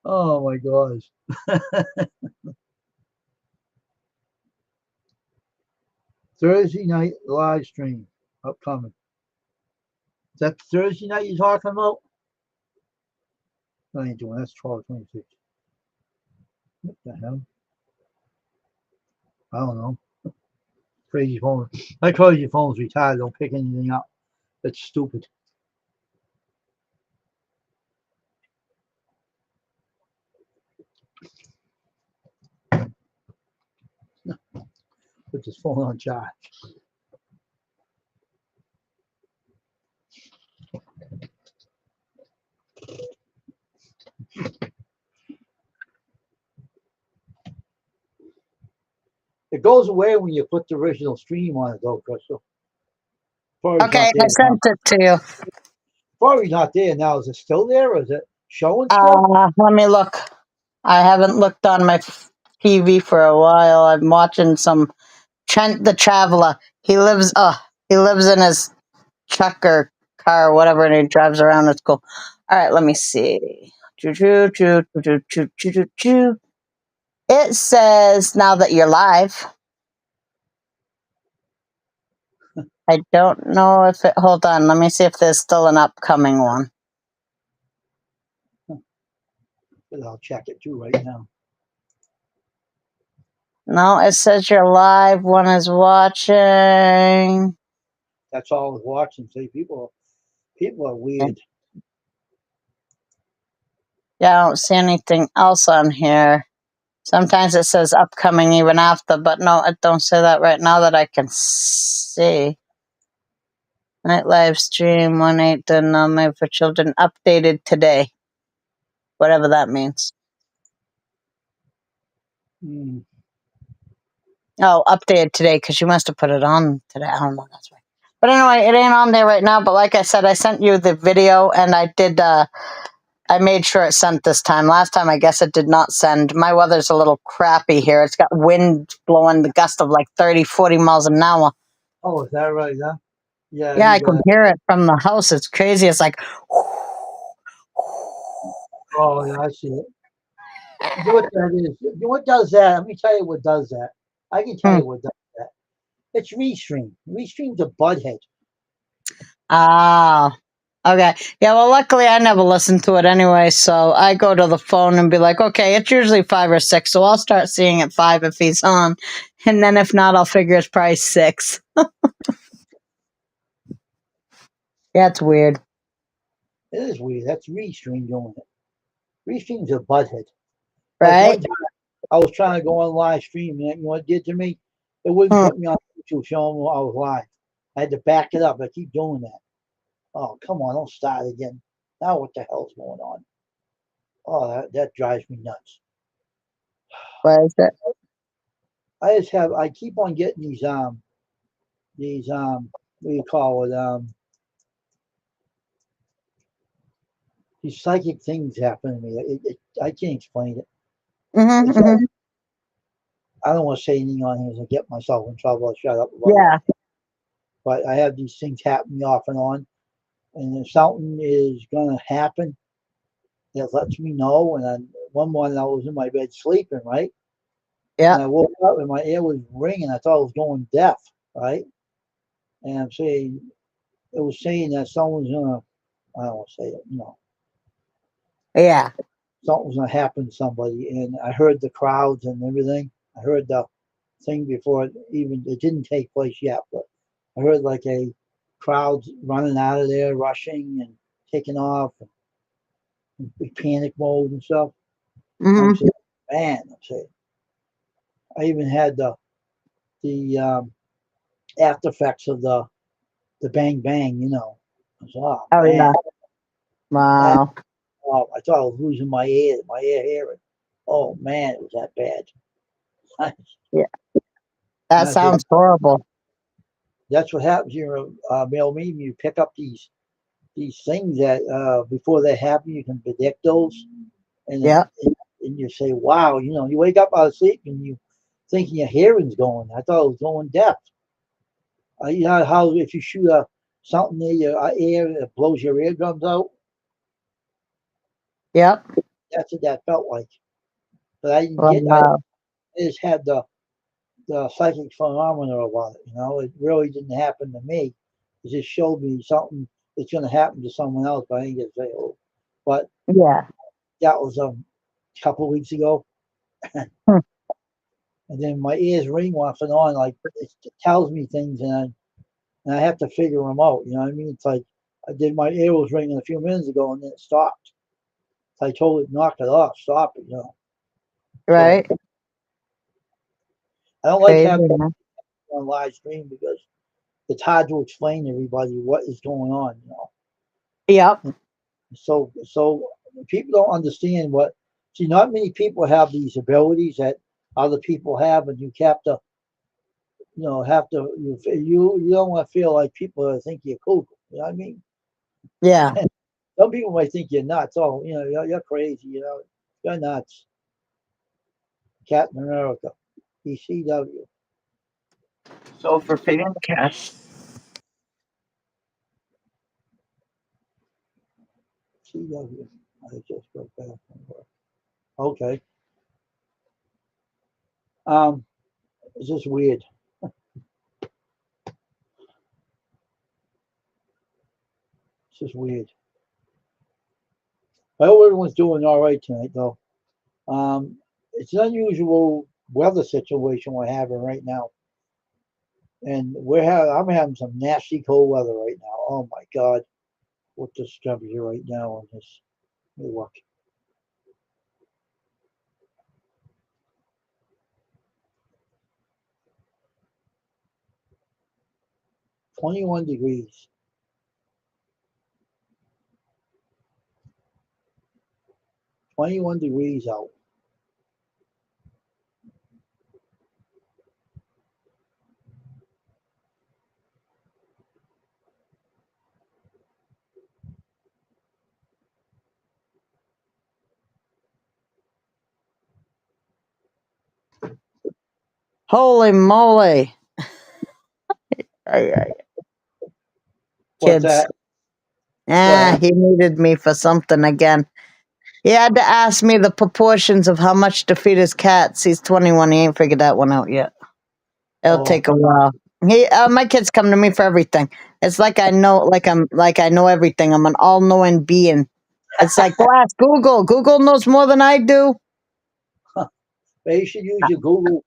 Oh my gosh. Thursday night live stream upcoming. Is that Thursday night you're talking about? No, I ain't doing that's 12/26. What the hell? I don't know. Crazy phone. My crazy phone's retarded. Don't pick anything up. That's stupid. put this phone on charge. It goes away when you put the original stream on it, though, Crystal. Probably Okay, not I there now. sent it to you. Probably not there now. Is it still there, or is it showing still? Let me look. I haven't looked on my TV for a while. I'm watching some Trent the Traveler. He lives in his truck or car or whatever, and he drives around. It's cool. All right, let me see. Choo, choo, choo, choo, choo, choo, choo, choo. It says now that you're live. I don't know if it. Hold on. Let me see if there's still an upcoming one. But I'll check it too right now. No, it says you're live. One is watching. That's all I was watching. See, people are weird. Yeah, I don't see anything else on here. Sometimes it says upcoming even after, but no, it don't say that right now that I can see. Night live stream 1/8 done made for children updated today. Whatever that means. Hmm. Oh, updated today because you must have put it on today. I don't know. That's right. But anyway, it ain't on there right now. But like I said, I sent you the video and I did. I made sure it sent this time. Last time, I guess it did not send. My weather's a little crappy here. It's got wind blowing the gust of like 30, 40 miles an hour. Oh, is that right? Huh? Yeah, Yeah, I you can got. hear it from the house. It's crazy. It's like, Oh, yeah, I see it. You know what that is? You know what does that? Let me tell you what does that. I can tell hmm. you what does that. It's Restream. Restream's a butthead. Ah, okay. Yeah, well, luckily I never listen to it anyway, so I go to the phone and be like, okay, it's usually 5 or 6, so I'll start seeing at 5 if he's on, and then if not, I'll figure it's probably 6. Yeah, it's weird. It is weird. That's Restream doing it. Restream's a butthead. Like Right? one time, I was trying to go on live stream, and you know what it did to me? It wouldn't Hmm. put me on YouTube showing I was live. I had to back it up. I keep doing that. Oh, come on, don't start again. Now what the hell's going on? Oh, that drives me nuts. What is it? I keep on getting these what do you call it? These psychic things happen to me. I can't explain it. Mm-hmm, It's mm-hmm. I don't want to say anything on here to get myself in trouble. I'll shut up about it. Yeah. But I have these things happen off and on, and if something is going to happen, it lets me know. And then one morning I was in my bed sleeping, right? Yeah. And I woke up and my ear was ringing. I thought I was going deaf, right? And I'm saying it was saying that someone's gonna, I don't want to say it, Yeah. something's gonna happen to somebody. And I heard the crowds and everything. I heard the thing before it didn't take place yet, but I heard like a crowds running out of there, rushing and taking off, and panic mode and stuff. I'm Mm-hmm. saying, man, I'm saying, I even had the after effects of the bang bang, I said, oh Oh, man, yeah. that, Wow. oh, I thought I was losing my ear hearing. Oh man, it was that bad. Yeah. That I said, sounds horrible. that's what happens here, male medium. You pick up these things that before they happen, you can predict those, and Yeah. and you say, wow, you wake up out of sleep and you thinking your hearing's going. I thought it was going deaf. You know how if you shoot something near your ear, it blows your eardrums out. Yep. That's what that felt like. But I didn't get. I Wow. just had the psychic phenomena about it. It really didn't happen to me. It just showed me something that's going to happen to someone else, but I didn't get to say, oh. But Yeah. that was a couple of weeks ago. Hmm. And then my ears ring off and on, like it tells me things, and I have to figure them out. You know what I mean? It's like my ear was ringing a few minutes ago, and then it stopped. So I told it, knock it off, stop it. So Right. I don't like Crazy, having man. on live stream because it's hard to explain to everybody what is going on. Yep. So people don't understand what. See, not many people have these abilities that other people have, and you have to, you don't want to feel like people think you're cool. You know what I mean? Yeah. Some people might think you're nuts. Oh, you're crazy. You're nuts. Captain America, ECW. So for feeding the cats, CW. I just got back from work. Okay. It's just weird. It's just weird. I hope everyone's doing all right tonight, though. It's an unusual weather situation we're having right now, and I'm having some nasty cold weather right now. Oh my God, what's this temperature right now on this? Let me look. 21 degrees. "21 degrees out." Holy moly. Ay, What's kids. that? He needed me for something again. He had to ask me the proportions of how much to feed his cats. He's 21. He ain't figured that one out yet. It'll Oh. take a while. My kids come to me for everything. It's like I know everything. I'm an all-knowing being. It's like, go ask Google. Google knows more than I do. But you should use your Google.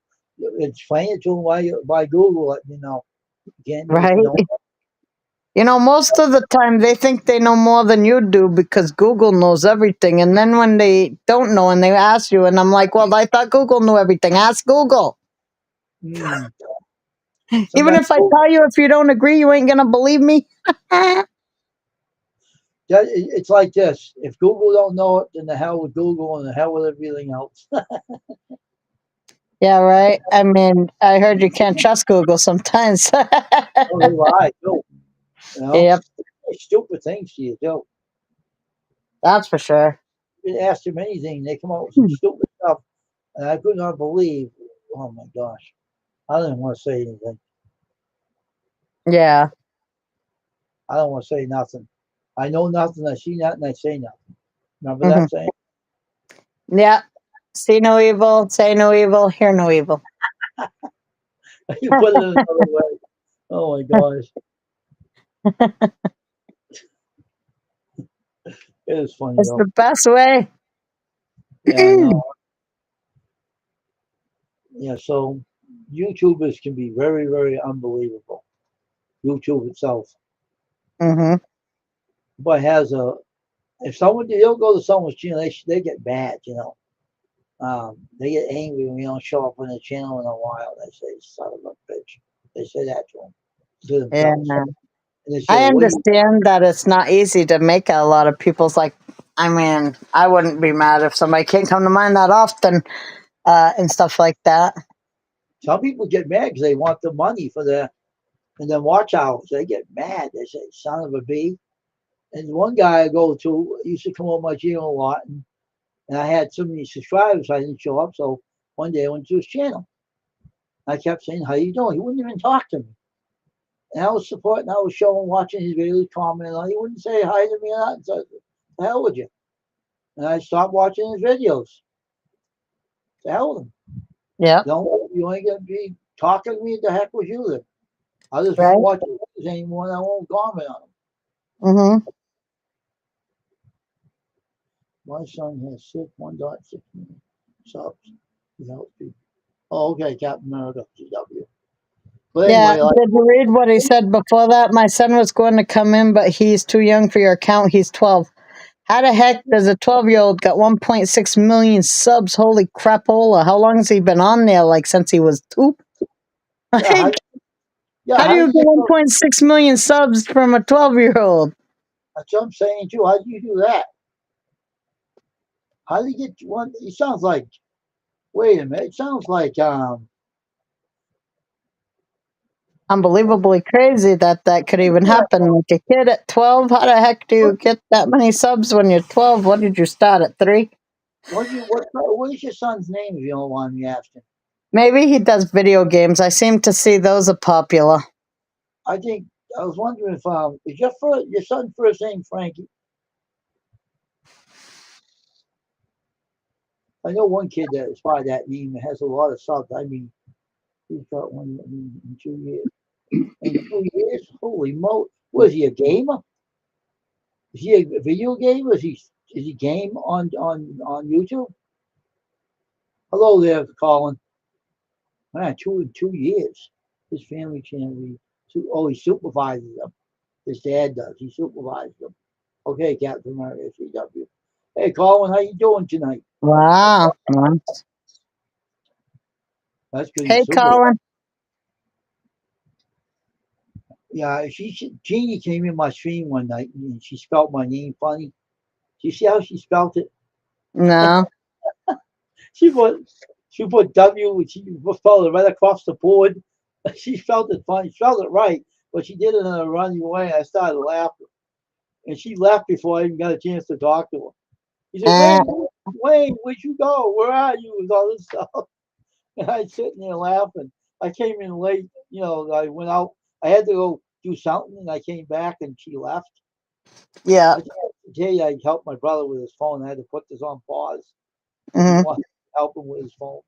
Explain it to them by Google. Right? Most of the time they think they know more than you do because Google knows everything. And then when they don't know and they ask you, and I'm like, well, I thought Google knew everything. Ask Google. Mm. Even if I tell you, if you don't agree, you ain't going to believe me. It's like this. If Google don't know it, then the hell with Google and the hell with everything else. Yeah, right. I mean, I heard you can't trust Google sometimes. Oh, they lie too. Yep, Stupid things to you too. that's for sure. You can ask them anything, they come up with some stupid stuff, and I could not believe. Oh my gosh, I didn't want to say anything. Yeah. I don't want to say nothing. I know nothing. I see nothing. I say nothing. Remember that saying? Yeah. See no evil, say no evil, hear no evil. You put it another way. Oh my gosh, it is funny It's though. the best way. Yeah, I know. Yeah, so YouTubers can be very, very unbelievable. YouTube itself, Mm-hmm. but if they'll go to someone's channel, they get mad. They get angry when you don't show up on the channel in a while. They say, "Son of a bitch." They say that to them, to Yeah. themselves. And they say, I "What do you?" understand that it's not easy to make a lot of people's I mean, I wouldn't be mad if somebody can't come to mind that often, and stuff like that. Some people get mad because they want the money and then watch hours. They get mad. They say, "Son of a b." And one guy I go to used to come on my channel a lot, and I had so many subscribers, I didn't show up. So one day I went to his channel. I kept saying, "How you doing?" He wouldn't even talk to me. And I was supporting, I was showing, watching his videos, commenting on. He wouldn't say hi to me or nothing. So, the hell with you. And I stopped watching his videos. The hell with him. Yeah. You ain't gonna be talking to me. The heck with you then? I just Right. won't watch his videos anymore, and I won't comment on them. Mm-hmm. My son has 1.6 million subs. Oh, okay, Captain America, GW. But Yeah. anyway, Did you read what he said before that? My son was going to come in, but he's too young for your account. He's 12. How the heck does a 12-year-old got 1.6 million subs? Holy crapola. How long has he been on there? Since he was 2? yeah, Yeah, How do you get get 1.6 million subs from a 12-year-old? that's what I'm saying too. How do you do that? How do you get one? It sounds like. Wait a minute. It sounds like Unbelievably crazy that that could even yeah. happen. Like a kid at 12, how the heck do you get that many subs when you're 12? What did you start at 3? What is your son's name if you don't want me asking? Maybe he does video games. I seem to see those are popular. I think I was wondering if is your son first name Frankie? I know one kid that is by that name that has a lot of subs. I mean, he's got one in 2 years. In 2 years, holy mo! Was he a gamer? Is he a video gamer? Is he game on YouTube? Hello there, Colin. Man, two in 2 years. His family can't read. He supervises them. His dad does. He supervises them. Okay, Captain America, CW. Hey, Colin, how you doing tonight? Wow. Nice. That's good. Hey, He's super. Colin. Yeah, Jeannie came in my stream one night and she spelled my name funny. Do you see how she spelled it? No. She put she put W. She spelled it right across the board. She spelled it funny. She spelled it right, but she did it in a running way. I started laughing, and she left before I even got a chance to talk to her. He said, Uh, Wayne, where'd you go? Where are you?" With all this stuff, and I was sitting there laughing. I came in late. I went out. I had to go do something, and I came back, and she left. yeah. I tell you, I helped my brother with his phone. I had to put this on pause. He Hmm. wanted to help him with his phone.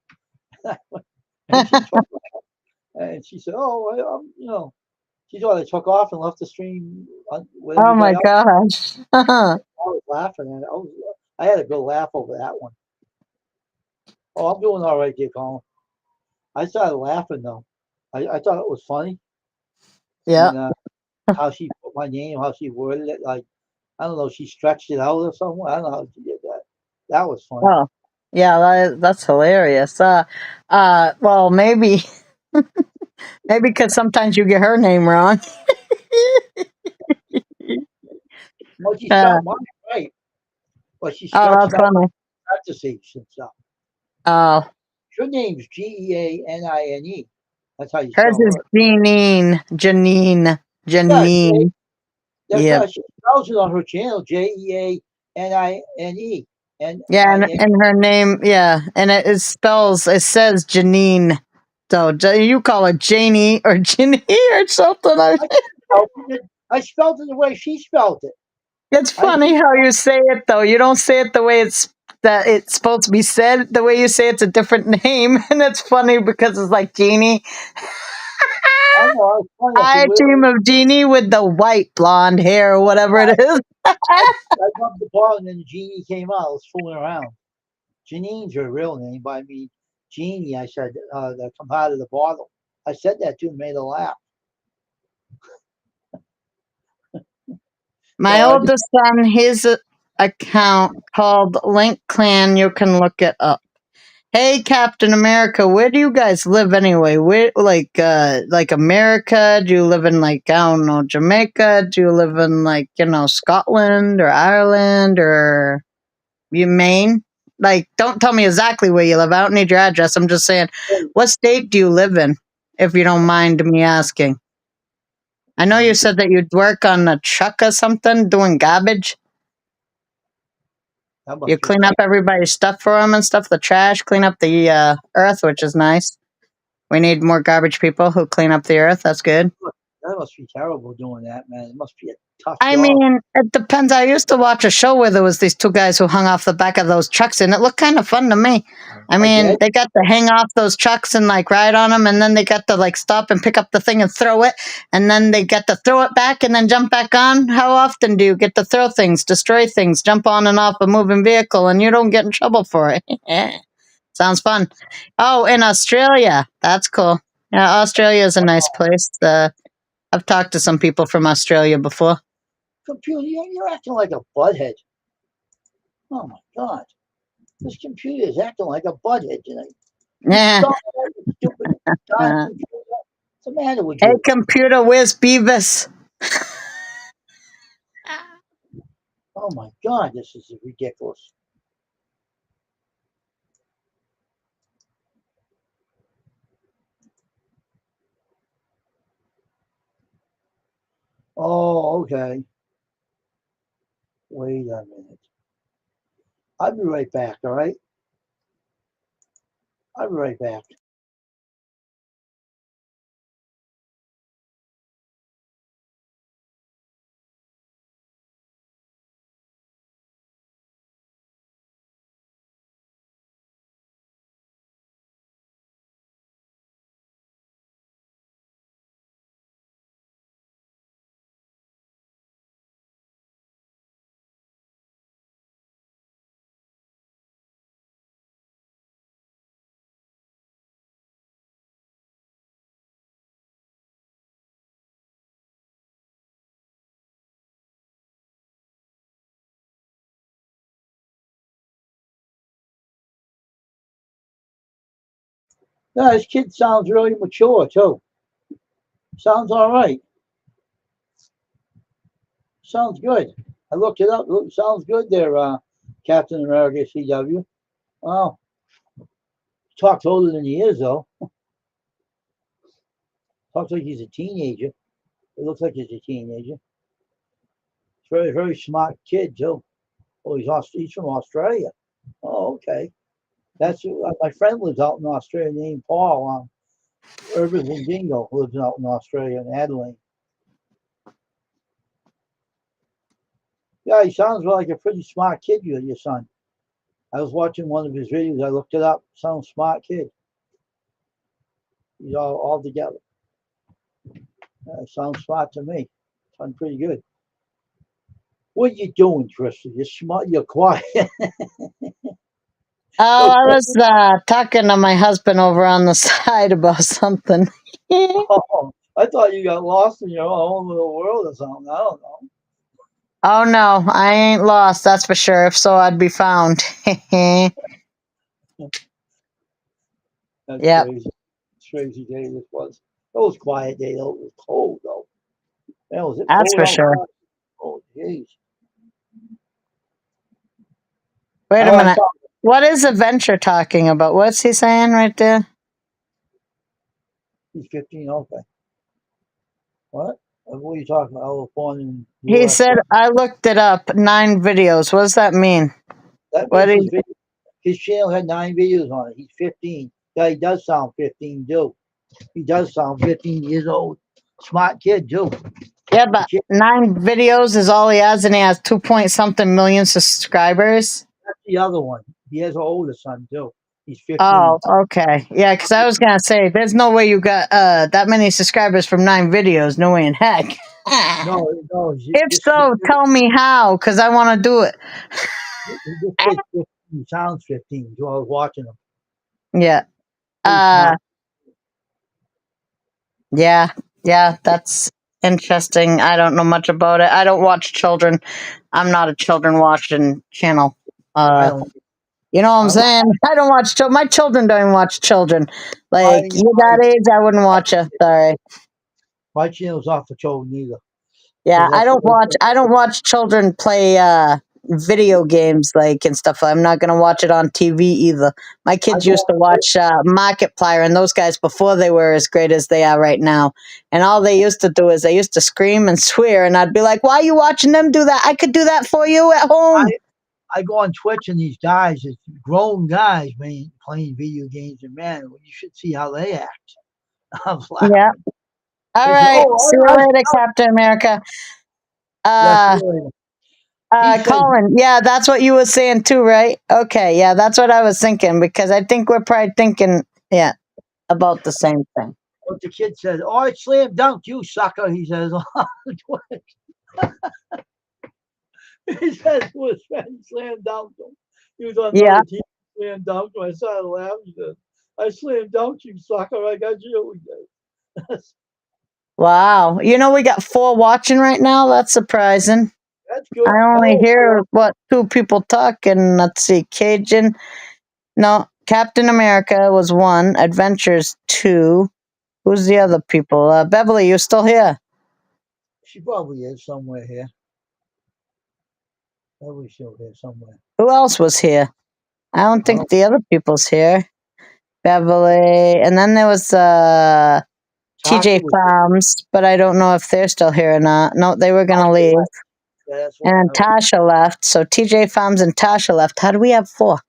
and she took and she said, "Oh, she thought I took off and left the stream with Oh my everybody else." gosh. I was laughing at it. I had a good laugh over that one. Oh, I'm doing all right, Dick Colin. I started laughing though. I thought it was funny Yeah. when how she put my name, how she worded it. Like I don't know, she stretched it out or something. I don't know how she did that. That was funny. Oh, yeah. That's hilarious. Well, maybe because sometimes you get her name wrong. Well, she Uh, spelled mine right, but she oh, stretched that's out funny. parentheses and stuff. Oh, Your name's Geanine. That's how you hers spell is her. Janine. Janine. Yeah, Janine. that's Yep. how she spells it on her channel. Jeanine. Yeah, and, Nin. and her name, yeah, and it spells, it says Janine. So you call it Janie or Ginny or something. I spelled it the way she spelled it. It's I funny how you say it though. You don't say it the way it's supposed to be said. The way you say it's a different name, and it's funny because it's like Jeannie. I know. I was funny. I said, I dream of Jeannie with the white blonde hair or whatever it is. I rubbed the ball and then Jeannie came out. I was fooling around. Janine's her real name, but I mean Jeannie. I said that come out of the bottle. I said that to him, made her laugh. My So I just oldest son, his account called Link Clan. You can look it up. Hey, Captain America, where do you guys live anyway? Where, like America? Do you live in like I don't know Jamaica? Do you live in like Scotland or Ireland or Maine? Like, don't tell me exactly where you live. I don't need your address. I'm just saying, what state do you live in? If you don't mind me asking. I know you said that you'd work on a truck or something doing garbage. that You must be clean up everybody's stuff for them and stuff, the trash, clean up the earth, which is nice. We need more garbage people who clean up the earth. That's good. that must be terrible doing that, man. It must be a tough I job. mean, it depends. I used to watch a show where there was these two guys who hung off the back of those trucks, and it looked kind of fun to me. I I mean, did. they got to hang off those trucks and like ride on them, and then they got to like stop and pick up the thing and throw it, and then they get to throw it back and then jump back on. How often do you get to throw things, destroy things, jump on and off a moving vehicle, and you don't get in trouble for it? Sounds fun. Oh, in Australia, that's cool. Yeah, Australia is a nice place. I've talked to some people from Australia before. Computer, you're acting like a butthead. Oh my god, this computer is acting like a butthead tonight. You Yeah. stop that, you stupid darn Uh, computer. What's the matter with Hey, you? computer, where's Beavis? Oh my God, this is ridiculous. Oh, okay. Wait a minute. I'll be right back, all right? I'll be right back. Yeah, this kid sounds really mature too. Sounds all right. Sounds good. I looked it up. Sounds good there, Captain America CW. Wow. Talks older than he is though. Talks like he's a teenager. It looks like he's a teenager. He's very, very smart kid too. Oh, he's from Australia. Oh, okay. That's my friend lives out in Australia named Paul. Urban Dingo lives out in Australia in Adelaide. Yeah, he sounds like a pretty smart kid, your son. I was watching one of his videos. I looked it up. Sounds smart kid. He's all together. Sounds smart to me. Sounds pretty good. What are you doing, Tristan? You're smart. You're quiet. Oh, I was talking to my husband over on the side about something. Oh, I thought you got lost in your own little world or something. I don't know. Oh no, I ain't lost, that's for sure. If so, I'd be found. That's Yep, crazy. Crazy day this was. It was quiet day though. It was cold though. Man, was it that's cold for sure. outside? Oh, jeez. Wait I a want to minute. talk. What is Adventure talking about? What's he saying right there? He's 15. Okay. What? What are you talking about? Oh, born in He U.S. said, I looked it up, 9 videos. What does that mean? That What means is his channel had 9 videos on it. He's 15. Yeah, he does sound 15 too. He does sound 15 years old. Smart kid too. Yeah, The but kid, 9 videos is all he has, and he has 2 point something million subscribers. that's the other one. He has an older son too. He's 15. Oh, okay. Yeah, because I was going to say, there's no way you got that many subscribers from 9 videos. No way in heck. No, no. If so, tell me how, because I want to do it. This kid's 15. He sounds 15. So I was watching him. Yeah. Pretty smart. Yeah. Yeah, that's interesting. I don't know much about it. I don't watch children. I'm not a children watching channel. I Uh, don't. you know what I'm I, saying? I don't watch children. My children don't even watch children. Like, my, you that age, I wouldn't watch you. Sorry. my channel's off the children either. Yeah, Because that's what I don't watch children play video games like and stuff. I'm not gonna watch it on TV either. My I kids go used to on watch Markiplier and those guys before they were as great as they are right now. And all they used to do is they used to scream and swear, and I'd be like, "Why are you watching them do that? I could do that for you at home." I go on Twitch and these guys, it's grown guys, man, playing video games, and man, you should see how they act. I was Yeah. laughing. All They said, right. "Oh, See you later, Captain America. yes, Uh, he said, Colin, yeah, that's what you were saying too, right? Okay, yeah, that's what I was thinking because I think we're probably thinking, yeah, about the same thing. what the kid said, oh, I slam dunked you, sucker. He says on Twitch. He said to his friend, slam dunked him. He was on Yeah. another team, slam dunked him. I started laughing. He said, I slam dunked you, sucker. I got you. Wow. You know, we got 4 watching right now. That's surprising. That's I good. only Oh, hear what 2 people talking. Let's see, Cajun. No, Captain America was 1, Adventures 2, Who's the other people? Beverly, you still here? She probably is somewhere here. Probably still here somewhere. Who else was here? I don't think Oh, the other people's here. Beverly, and then there was Tasha TJ was Farms, but I don't know if they're still here or not. No, they were gonna Tasha leave. left. Yeah, that's what. And Tasha left. So TJ Farms and Tasha left. How do we have 4?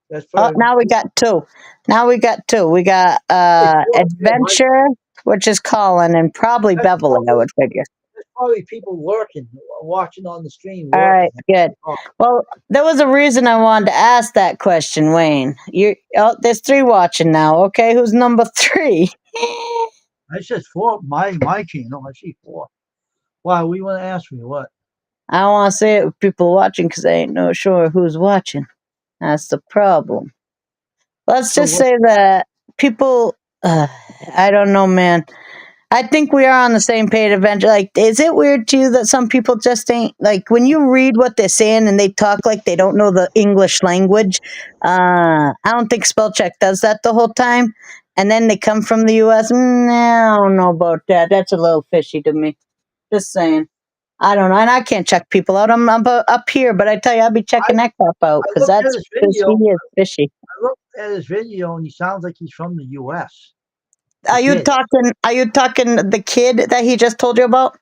That's Oh, probably now we got 2. Now we got 2. We got yeah, Mike. Adventure, which is Colin, and probably That's Beverly, I would figure. probably people working, watching on the stream, All working. right, good. Oh, Well, there was a reason I wanted to ask that question, Wayne. There's 3 watching now. Okay, who's number 3? I said 4. My channel. I see 4. Why? We want to ask me what? I don't want to say it with people watching because I ain't no sure who's watching. That's the problem. Let's So just what? say that people, I don't know, man. I think we are on the same page eventually. Like, is it weird to you that some people just ain't, like, when you read what they're saying and they talk like they don't know the English language, I don't think spell check does that the whole time. And then they come from the US. I don't know about that. That's a little fishy to me. Just saying. I don't know. And I can't check people out. I'm up here, but I tell you, I'll be checking that crap out I because looked at that's his because he video. is fishy. I looked at his video, and he sounds like he's from the U.S. Are you kid. talking? Are you talking the kid that he just told you about?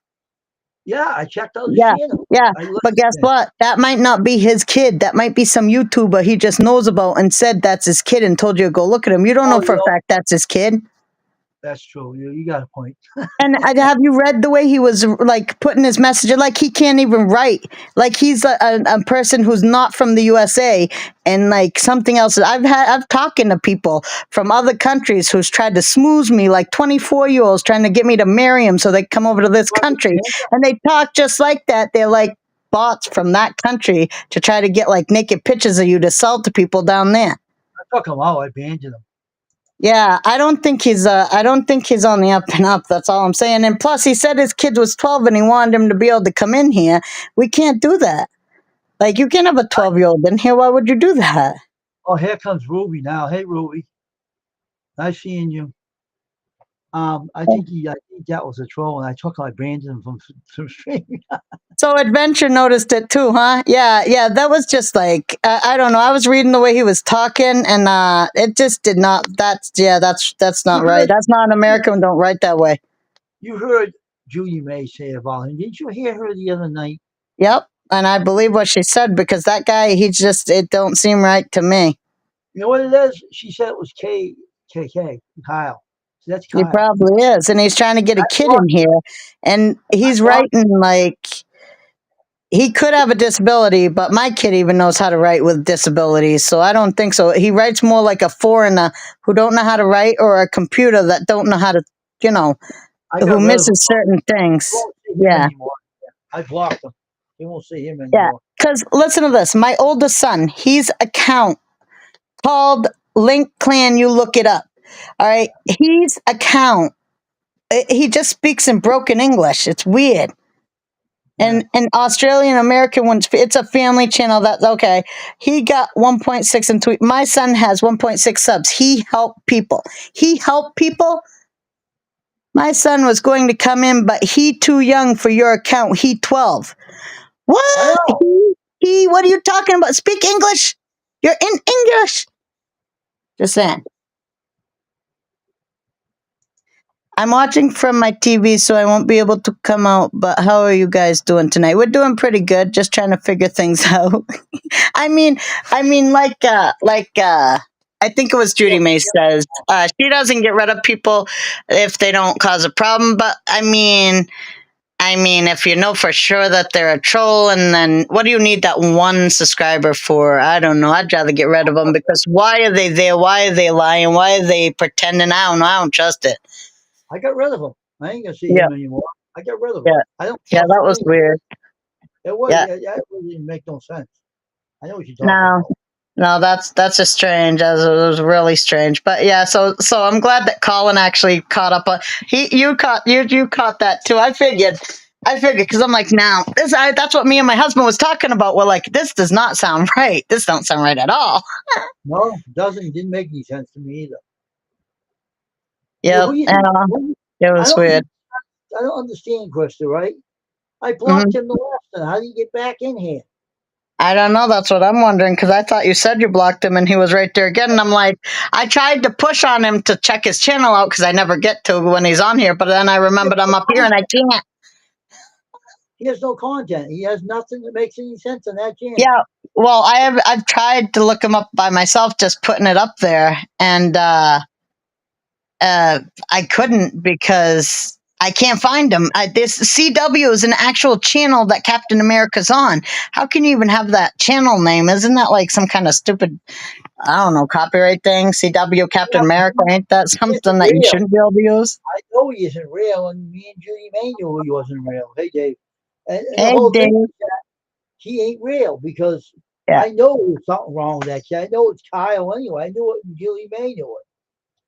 Yeah, I checked out his Yeah, channel. yeah. I looked But guess at it. what? That might not be his kid. That might be some YouTuber he just knows about and said that's his kid and told you to go look at him. You don't know Oh, for you a know, fact that's his kid. that's true. You got a point. And have you read the way he was like putting his message? Like he can't even write. Like he's a person who's not from the USA and like something else. I've talking to people from other countries who's tried to smooze me, like 24-year-olds trying to get me to marry him so they come over to this country, and they talk just like that. They're like bots from that country to try to get like naked pictures of you to sell to people down there. I took him out. I banned him. Yeah, I don't think he's on the up and up. That's all I'm saying. And plus, he said his kid was 12 and he wanted him to be able to come in here. We can't do that. Like you can't have a 12-year-old in here. Why would you do that? Oh, here comes Ruby now. Hey, Ruby. Nice seeing you. I think that was a troll, and I took him. I banned him from streaming. So Adventure noticed it too, huh? Yeah. That was just like I don't know. I was reading the way he was talking, and it just did not. That's not right. That's not an American. Don't write that way. You heard Julie May say about him. Didn't you hear her the other night? Yep, and I believe what she said because that guy, it don't seem right to me. You know what it is? She said it was KK, Kyle. So that's He Kyle. probably is, and he's trying to get a kid in here, and he's writing like he could have a disability, but my kid even knows how to write with disabilities, so I don't think so. He writes more like a foreigner who don't know how to write, or a computer that don't know how to, who misses certain things. Yeah, anymore. I blocked him. You won't see him yeah. anymore. Because listen to this: my oldest son, his account called Link Clan. You look it up. All right, his account. He just speaks in broken English. It's weird. And an Australian American one's it's a family channel. That's okay. He got 1.6 in tweet. My son has 1.6 subs. He helped people. My son was going to come in, but he too young for your account. He 12. What? He what are you talking about? Speak English. You're in English. Just saying. I'm watching from my TV, so I won't be able to come out. But how are you guys doing tonight? We're doing pretty good. Just trying to figure things out. I mean, I think it was Judy May says she doesn't get rid of people if they don't cause a problem. But I mean, if you know for sure that they're a troll, and then what do you need that one subscriber for? I don't know. I'd rather get rid of them because why are they there? Why are they lying? Why are they pretending? I don't know. I don't trust it. I got rid of him. I ain't gonna see him anymore. I got rid of him. I don't. Yeah, that was weird. It was. Yeah. It really didn't make no sense. I know what you're talking about. No, that's just strange. It was really strange. But yeah, so I'm glad that Colin actually caught up on. You caught that too. I figured because I'm like, now that's what me and my husband was talking about. We're like, this does not sound right. This don't sound right at all. No, it doesn't. It didn't make any sense to me either. Yep. Who you Yeah, think? Who you- it I was don't. weird. I don't understand, Krista. Right? I Hmm. blocked him the last time. How do you get back in here? I don't know. That's what I'm wondering because I thought you said you blocked him and he was right there again. And I'm like, I tried to push on him to check his channel out because I never get to when he's on here. But then I remembered I'm up here and I can't. He has no content. He has nothing that makes any sense on that channel. Yeah. Well, I've tried to look him up by myself, just putting it up there, and I couldn't because I can't find him. This CW is an actual channel that Captain America's on. How can you even have that channel name? Isn't that like some kind of stupid, I don't know, copyright thing? CW Captain Yeah, America, ain't that he isn't something that you real. shouldn't be able to use? I know he isn't real, and me and Judy May knew he wasn't real. Hey, Dave. And the Hey, whole thing Dave. is that he ain't real because Yeah. I know there's something wrong with that kid. I know it's Kyle anyway. I knew it, and Julie May knew it.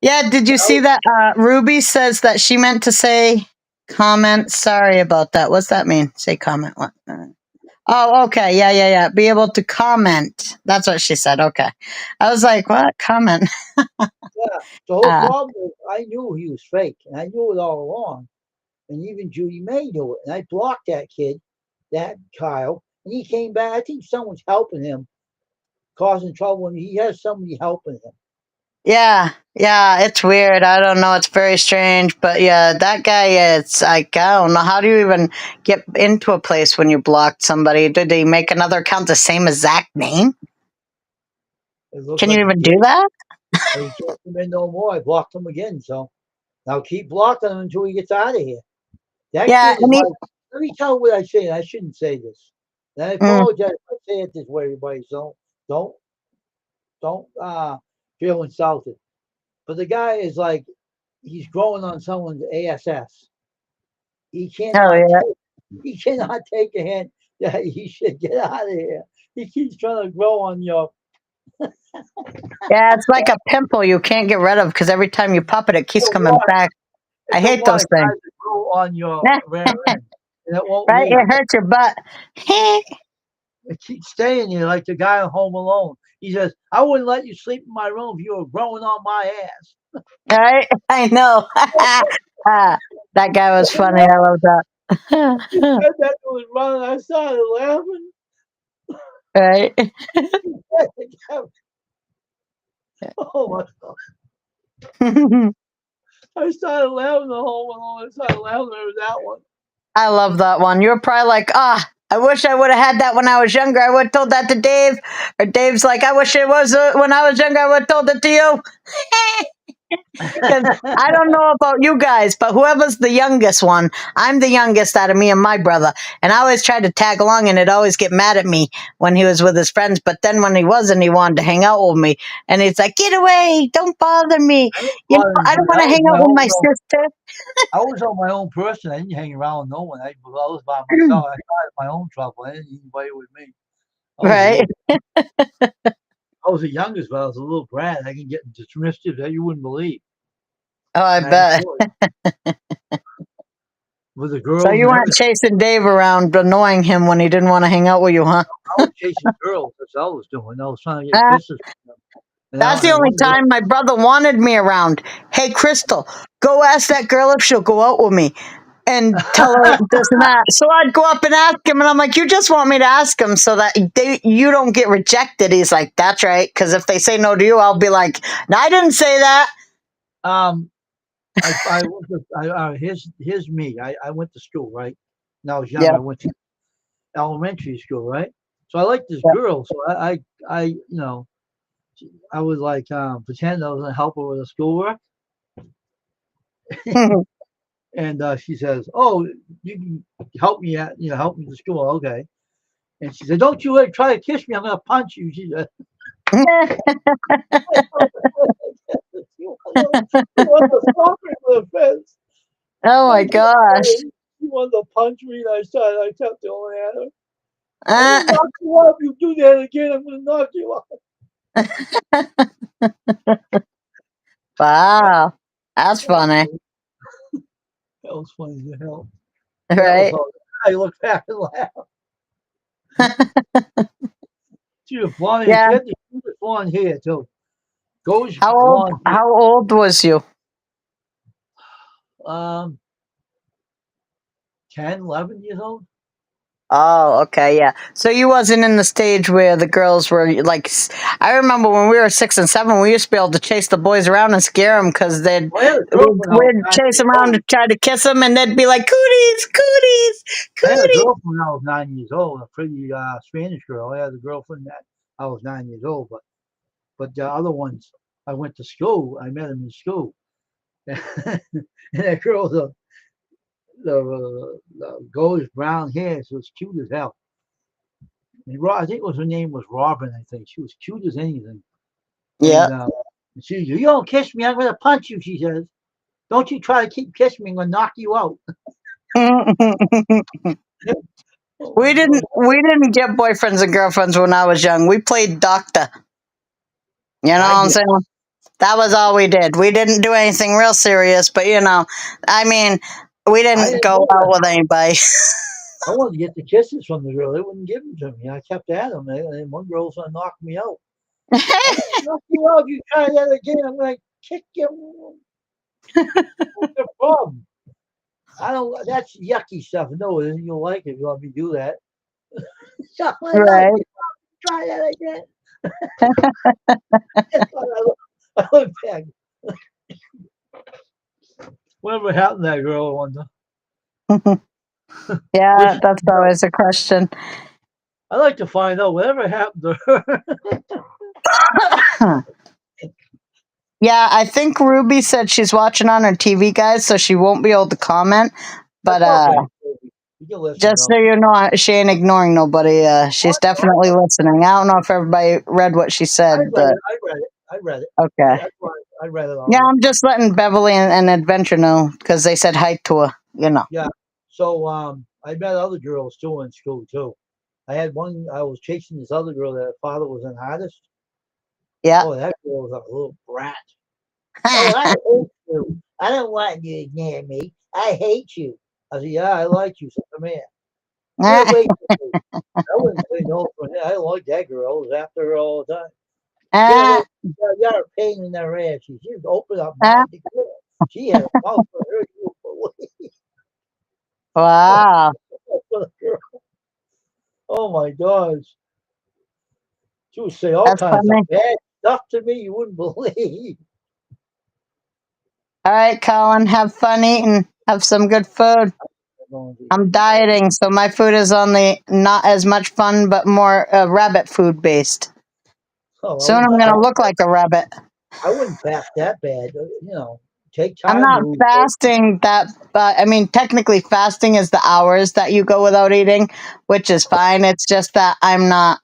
Yeah, did you see that? Ruby says that she meant to say comment. Sorry about that. What's that mean? Say comment. What? Oh, okay. Yeah. Be able to comment. That's what she said. Okay. I was like, what? Comment? Yeah. The whole Uh, problem is I knew he was fake, and I knew it all along. And even Judy May knew it. And I blocked that kid, that Kyle, and he came back. I think someone's helping him, causing trouble, and he has somebody helping him. yeah. It's weird. I don't know. It's very strange. But yeah, that guy, it's like, I don't know. How do you even get into a place when you blocked somebody? Did they make another account the same exact name? It looks Can you like he even do did. that? But he can't come in no more. I blocked him again. So now keep blocking him until he gets out of here. That Yeah. kid is like, let me tell you what I say. I shouldn't say this. And I Mm, apologize if I say it this way, everybody. So don't feel insulted. But the guy is like, he's growing on someone's ASS. He oh, cannot yeah. he cannot take a hint that he should get out of here. He keeps trying to grow on your Yeah, it's like a pimple you can't get rid of because every time you pop it, it keeps it's coming back. I a hate lot those of things. guys that grow on your rear end. And it won't Right? leave. It hurts your butt. It keeps staying there like the guy on Home Alone. He says, I wouldn't let you sleep in my room if you were growing on my ass. Right? I know. Ah, that guy was funny. I love He that. said that was running. I started laughing. Right? Oh my God. I started laughing the Home Alone. I started laughing over that one. I love that one. You're probably like, I wish I would have had that when I was younger. I would have told that to Dave. Or Dave's like, I wish it was when I was younger. I would have told it to you. Because I don't know about you guys, but whoever's the youngest one, I'm the youngest out of me and my brother. And I always tried to tag along and it'd always get mad at me when he was with his friends. But then when he wasn't, he wanted to hang out with me. And he's like, get away, don't bother me. I didn't You know, bother I don't anybody. want to hang out with my sister. I was on my own person. I didn't hang around with no one. I was by myself. I started my own trouble. I didn't need anybody with me. Right? I was the youngest, but I was a little brat. I can get into mischief that you wouldn't believe. Oh, I And I bet. enjoyed it. With the So girls you and weren't everything. chasing Dave around, annoying him when he didn't want to hang out with you, huh? I was chasing girls. That's what I was doing. I was trying to get Ah, kisses from them. that's the And only one girl, time my brother wanted me around. Hey, Crystal, go ask that girl if she'll go out with me and tell her this and that. So I'd go up and ask him, and I'm like, you just want me to ask him so that you don't get rejected. He's like, that's right, because if they say no to you, I'll be like, no, I didn't say that. here's me. I went to school, right? When I was young, Yeah. I went to elementary school, right? So I liked this Yeah. girl. So I would like pretend I was gonna help her with the schoolwork. And she says, "Oh, you can help me help me to school, okay?" And she said, "Don't you try to kiss me? I'm gonna punch you." She said, "She wanted to stop me with a fence." Oh my gosh. She wanted to punch me, and I kept yelling at her. I'm Uh, gonna knock you out. If you do that again, I'm gonna knock you out. wow. That's funny. That was funny as hell. That was Right? all. I look back and laugh. She was blonde. Yeah. She had the cutest blonde hair too. Goes How old? blonde hair. How old was you? Um, 10, 11 years old. Oh, okay, yeah. So you wasn't in the stage where the girls were like. I remember when we were 6 and 7, we used to be able to chase the boys around and scare them because Well, I had a girlfriend. I was we'd 9 chase years them around old. and try to kiss them, and they'd be like, "Cooties, cooties, I had a cooties." girlfriend when I was 9 years old. A pretty Spanish girl. I had a girlfriend that I was 9 years old. But the other ones, I went to school. I met them in school. And that girl, the goldish brown hair, so it's cute as hell. And I think her name was Robin. I think she was cute as anything. Yeah. And she says, "You don't kiss me, I'm gonna punch you." She says, "Don't you try to keep kissing me, I'm gonna knock you out." Oh my God. We didn't get boyfriends and girlfriends when I was young. We played doctor. You know what I I'm did. saying? That was all we did. We didn't do anything real serious, but I mean, we I didn't didn't go do out that. with anybody. I wanted to get the kisses from the girl. They wouldn't give them to me. I kept at them. And one girl's gonna knock me out. I'm gonna knock you out if you try that again. I'm gonna kick you. What's the problem? I don't. That's yucky stuff. No, it isn't. You'll like it. You want me to do that? So I'm like, no, Right. you try that again. I look back. Whatever happened to that girl? I wonder. Yeah, Wish that's always a question. I'd like to find out whatever happened to her. Yeah, I think Ruby said she's watching on her TV, guys, so she won't be able to comment. But That's okay. You can listen just though. so you know, she ain't ignoring nobody. She's definitely listening. I don't know if everybody read what she I said, read but it. I read it. I read it. okay. That's why I read it Yeah, already. I'm just letting Beverly and Adventure know because they said hi to her. You know. Yeah. So I met other girls too in school too. I had one. I was chasing this other girl that her father was an artist. Yeah. Oh, that girl was a little brat. Oh, I hate you. I don't want you near me. I hate you. I said, yeah, I like you. So come here. Get away from me. I wouldn't say no for her. I like that girl. I was after her all the time. Get away from me. You're a pain in their ass. She just opened up mouth to get. She had a mouth for her. You believe. Oh, Wow, what a girl. Oh my gosh. She would say all that's kinds of funny. bad stuff to me you wouldn't believe. All right, Colin, have fun eating. Have some good food. I'm dieting, so my food is on the not as much fun, but more rabbit food based. Oh, Soon I'm gonna look like a rabbit. I wouldn't fast that bad. Take I'm time to not lose weight. fasting that, but I mean, technically, fasting is the hours that you go without eating, which is fine. It's just that I'm not.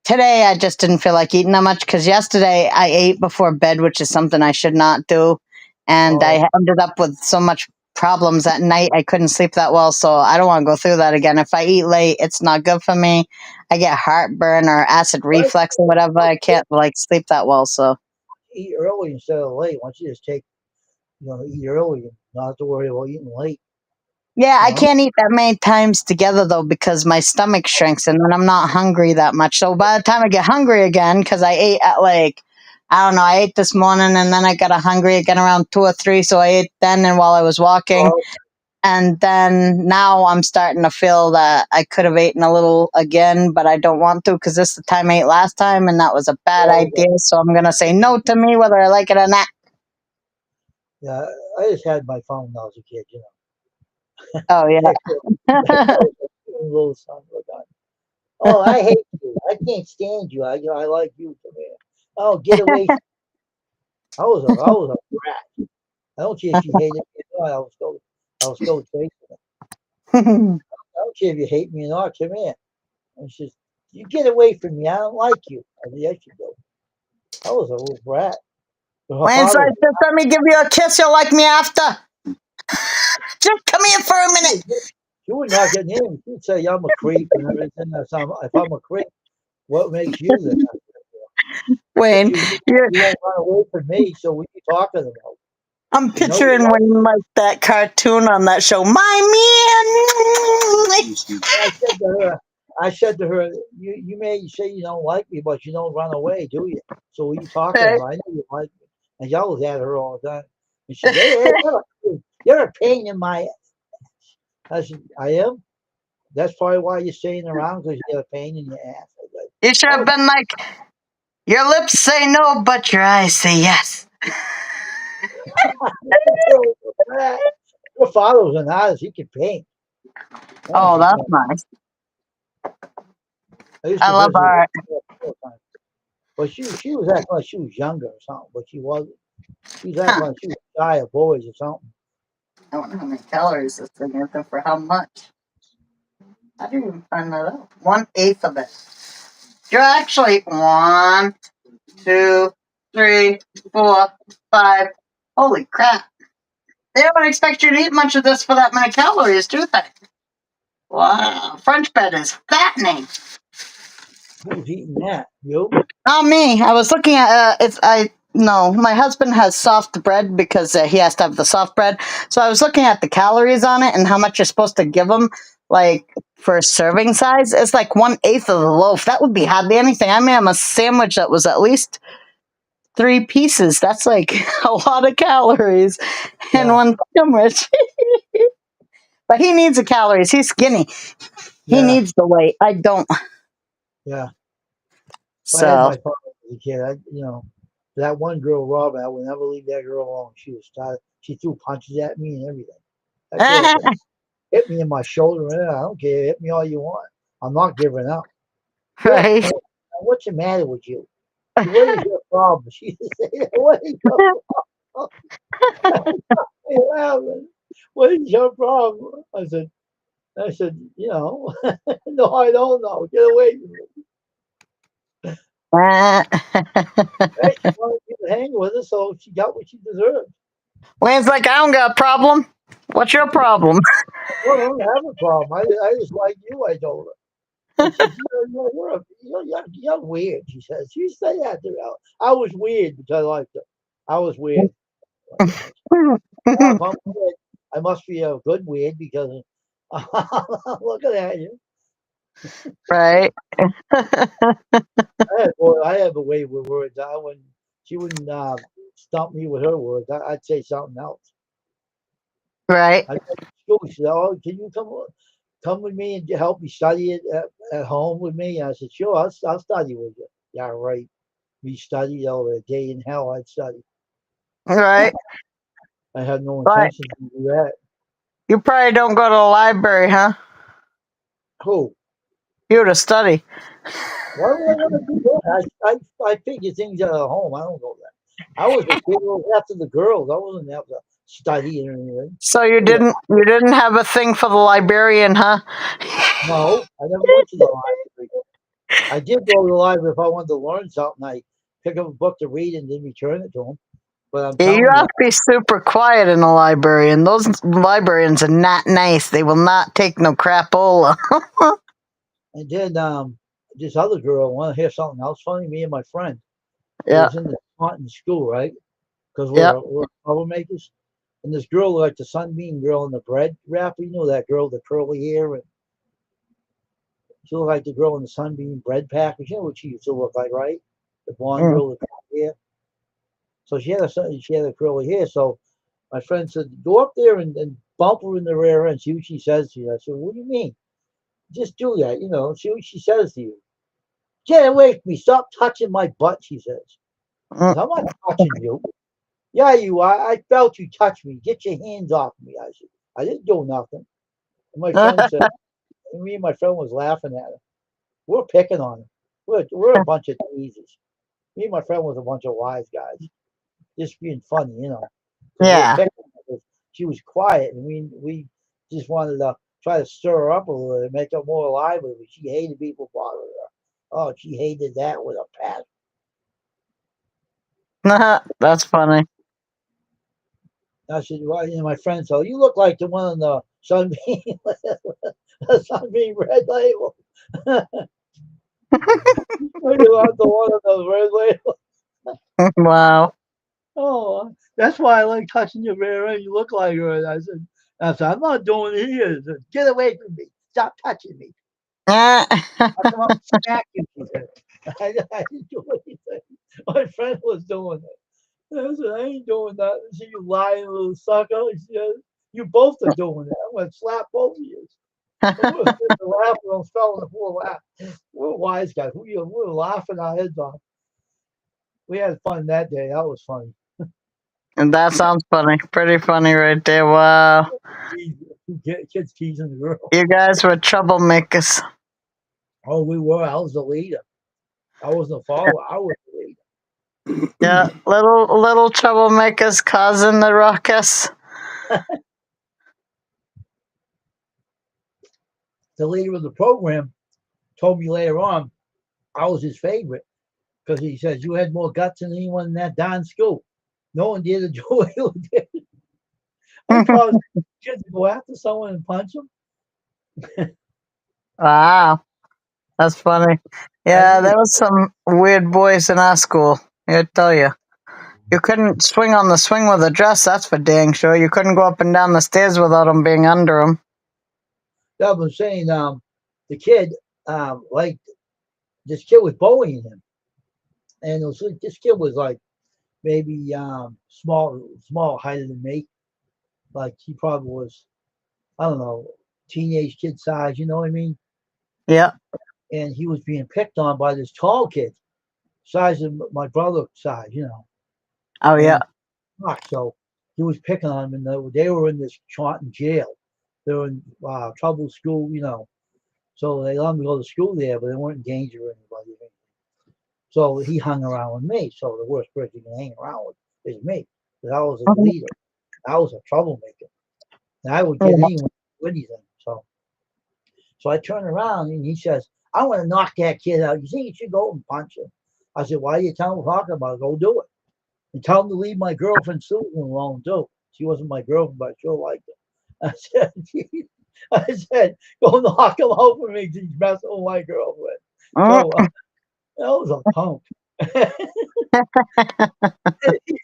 Today, I just didn't feel like eating that much because yesterday I ate before bed, which is something I should not do, and Oh, I ended up with so much problems at night. I couldn't sleep that well, so I don't want to go through that again. If I eat late, it's not good for me. I get heartburn or acid what? reflux or whatever. I can't like sleep that well, so. Eat early instead of late. Why don't you just eat early and not have to worry about eating late, Yeah, you I know? can't eat that many times together though because my stomach shrinks and then I'm not hungry that much. So by the time I get hungry again, because I ate at like, I don't know, I ate this morning and then I got hungry again around 2 or 3. So I ate then and while I was walking. Oh, And then now I'm starting to feel that I could have eaten a little again, but I don't want to because this is the time I ate last time and that was a bad oh, idea. So I'm going to say no to me whether I like it or not. yeah. I just had my phone when I was a kid, Oh, That girl, that yeah. girl was a little son of a gun. Oh, I hate you. I can't stand you. I like you. Come here. Oh, get away. I was a brat. I don't care if you hated me or not. I was still chasing her. I don't care if you hate me or not. Come here. And she says, "You get away from me. I don't like you." I said, "Yes, you do." I was a little brat. But her Lance, father I was. just let me give you a kiss. You'll like me after. Just come here for a minute. She would not get near me. She'd say I'm a creep and everything. If I'm a creep, what makes you then? But Wayne, you're, you won't run away from me. So what are you talking about? I'm You know you picturing like. Wayne like that cartoon on that show. My man. I said to her, you may say you don't like me, but you don't run away, do you? So what are you talking Right. about? I know you like me. And y'all was at her all the time. And she said, hey, you're a pain in my ass. I said, I am? That's probably why you're staying around because you got a pain in your ass. I said, You should have oh, been like, your lips say no, but your eyes say yes. your father was an artist. He could paint. Oh, Oh, she that's can't. nice. I used I to love visit her art. all the time. But she was acting like she was younger or something, but she wasn't. She was acting Huh. like she was shy of boys or something. I wonder how many calories this thing is and for how much. I didn't even find that out. 1/8 of it. You're actually 1, 2, 3, 4, 5. Holy crap. They don't expect you to eat much of this for that many calories, do they? Wow. French bread is fattening. Who's eating that? You? Not me. I was looking at it's I no, my husband has soft bread because he has to have the soft bread. So I was looking at the calories on it and how much you're supposed to give him, like for a serving size. It's like 1/8 of the loaf. That would be hardly anything. I made him a sandwich that was at least 3 pieces. That's like a lot of calories in Yeah, one sandwich. But he needs the calories. He's skinny. He yeah, needs the weight. I don't. yeah. If I had So my father as a kid, that one girl, Robin, I would never leave that girl alone. She was tired. She threw punches at me and everything. That girl could hit me in my shoulder and I don't care. Hit me all you want. I'm not giving up. You're a right. pain. What's the matter with you? What is your problem? She used to say that. What is your problem? Hey, Robin, what is your problem? I said, no, I don't know. Get away from me. Hey, she wanted me to hang with her, so she got what she deserved. Wayne's like, I don't got a problem. What's your problem? Well, I don't have a problem. I just like you, I told her. And she said, you're weird, she says. She said that to me. I was weird because I liked her. I was weird. Yeah, if I'm weird, I must be a good weird because I'm looking at you. Right, I have a way with words. She wouldn't stump me with her words. I'd say something else. right. I go to school. She said, "Oh, can you come with me and help me study it at home with me?" And I said, "Sure, I'll study with you." Yeah, right. We studied over a day in hell. I'd study. Right. I had no But intention to do that. you probably don't go to the library, huh? Who? You to study. Why would I want to do that? I figure things out at home. I don't know that. I was a kid who was after the girls. I wasn't after studying or anything. So you Yeah. didn't have a thing for the librarian, huh? No, I never went to the library. I did go to the library if I wanted to learn something. I pick up a book to read and then return it to them. But I'm Yeah, you telling you, have to be super quiet in a library, and those librarians are not nice. They will not take no crapola. and then this other girl want to hear something else funny. Me and my friend, we Yeah, was in the Taunton school, right? Because yep. we're troublemakers. And this girl, like the sunbeam girl in the bread wrapper, you know that girl, the curly hair, and she looked like the girl in the sunbeam bread package. You know what she used to look like, right? The blonde Mm. girl with curly hair. So she had a curly hair. So my friend said, go up there and bump her in the rear end, see what she says to you. I said, what do you mean? Just do that, see what she says to you. Get away from me. Stop touching my butt, she says. I Mm. said, I'm not touching you. Yeah, you are. I felt you touch me. Get your hands off me. I said, I didn't do nothing. And my friend said, and me and my friend was laughing at her. We're picking on her. We're a bunch of teasers. Me and my friend was a bunch of wise guys, just being funny, because we were Yeah. picking on her. She was quiet, and we just wanted to try to stir her up a little bit, make her more lively. But she hated people bothering her. Oh, she hated that with a passion. That's funny. I said, well, my friend said, you look like the one on the Sunbeam, the Sunbeam Red Label. You are the one on the Red Label. Wow. Oh, that's why I like touching your rear end. You look like her. And I said, I'm not doing it here. She said, get away from me. Stop touching me. I'll come up and smack you, she said. I didn't do anything. My friend was doing it. I said, I ain't doing that. I said, you lying little sucker. I said, you both are doing that. I'm going to slap both of you. And we're sitting there laughing. I fell on the floor laughing. We're wise guys. We're laughing our heads off. We had fun that day. That was funny. And that sounds funny. Pretty funny right there. Wow. Kids teasing the girl. You guys were troublemakers. Oh, we were. I was the leader. I wasn't the follower. I was the leader. Yeah, little troublemakers causing the ruckus. The leader of the program told me later on I was his favorite because he says you had more guts than anyone in that darn school. No one did do what you did. I caused kids to go after someone and punch them. Wow, that's funny. Yeah, there was some weird boys in our school. I tell you, you couldn't swing on the swing with a dress. That's for dang sure. You couldn't go up and down the stairs without them being under them. I've been saying the kid like this kid was bullying him, and this kid was like maybe small heighter than me. Like he probably was, I don't know, teenage kid size. You know what I mean? Yeah. And he was being picked on by this tall kid, size of my brother size. You know. Oh yeah. So he was picking on him, and they were in this Taunton jail. They were in trouble school, you know. So they let him go to school there, but they weren't in danger of anybody. So he hung around with me. So the worst person you can hang around with is me, because I was a leader. I was a troublemaker, and I would get anyone with anything. So I turned around and he says, "I want to knock that kid out. You think you should go and punch him?" I said, "Why are you telling him talking about it? Go do it. And tell him to leave my girlfriend Susan alone too. She wasn't my girlfriend, but I sure liked her." I said, "Go knock him out for me. He's messing with my girlfriend." So that was a punk.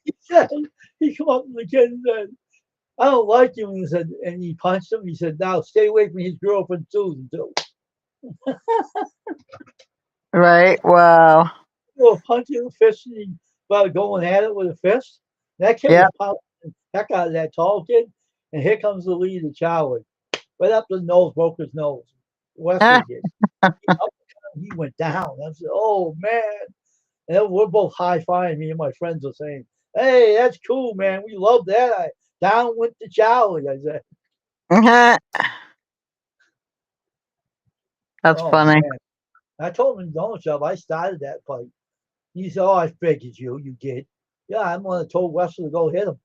he said, he come up to the kid and said, "I don't like you." And he said, and he punched him. He said, "Now stay away from his girlfriend Susan too." Right. Wow. Punching the fist and about going at it with a fist. That kid Yeah. was pouncing heck out of that tall kid. And here comes the leader, Charlie. Right up the nose, broke his nose. Wesley did. He went down. I said, "Oh man." And we're both high-fiving. Me and my friends are saying, "Hey, that's cool, man. We love that." Down went the Charlie, I said. That's Oh funny. man. I told him, "Don't shove. I started that fight." He said, "Oh, I figured you did." Yeah, I'm gonna told Wesley to go hit him.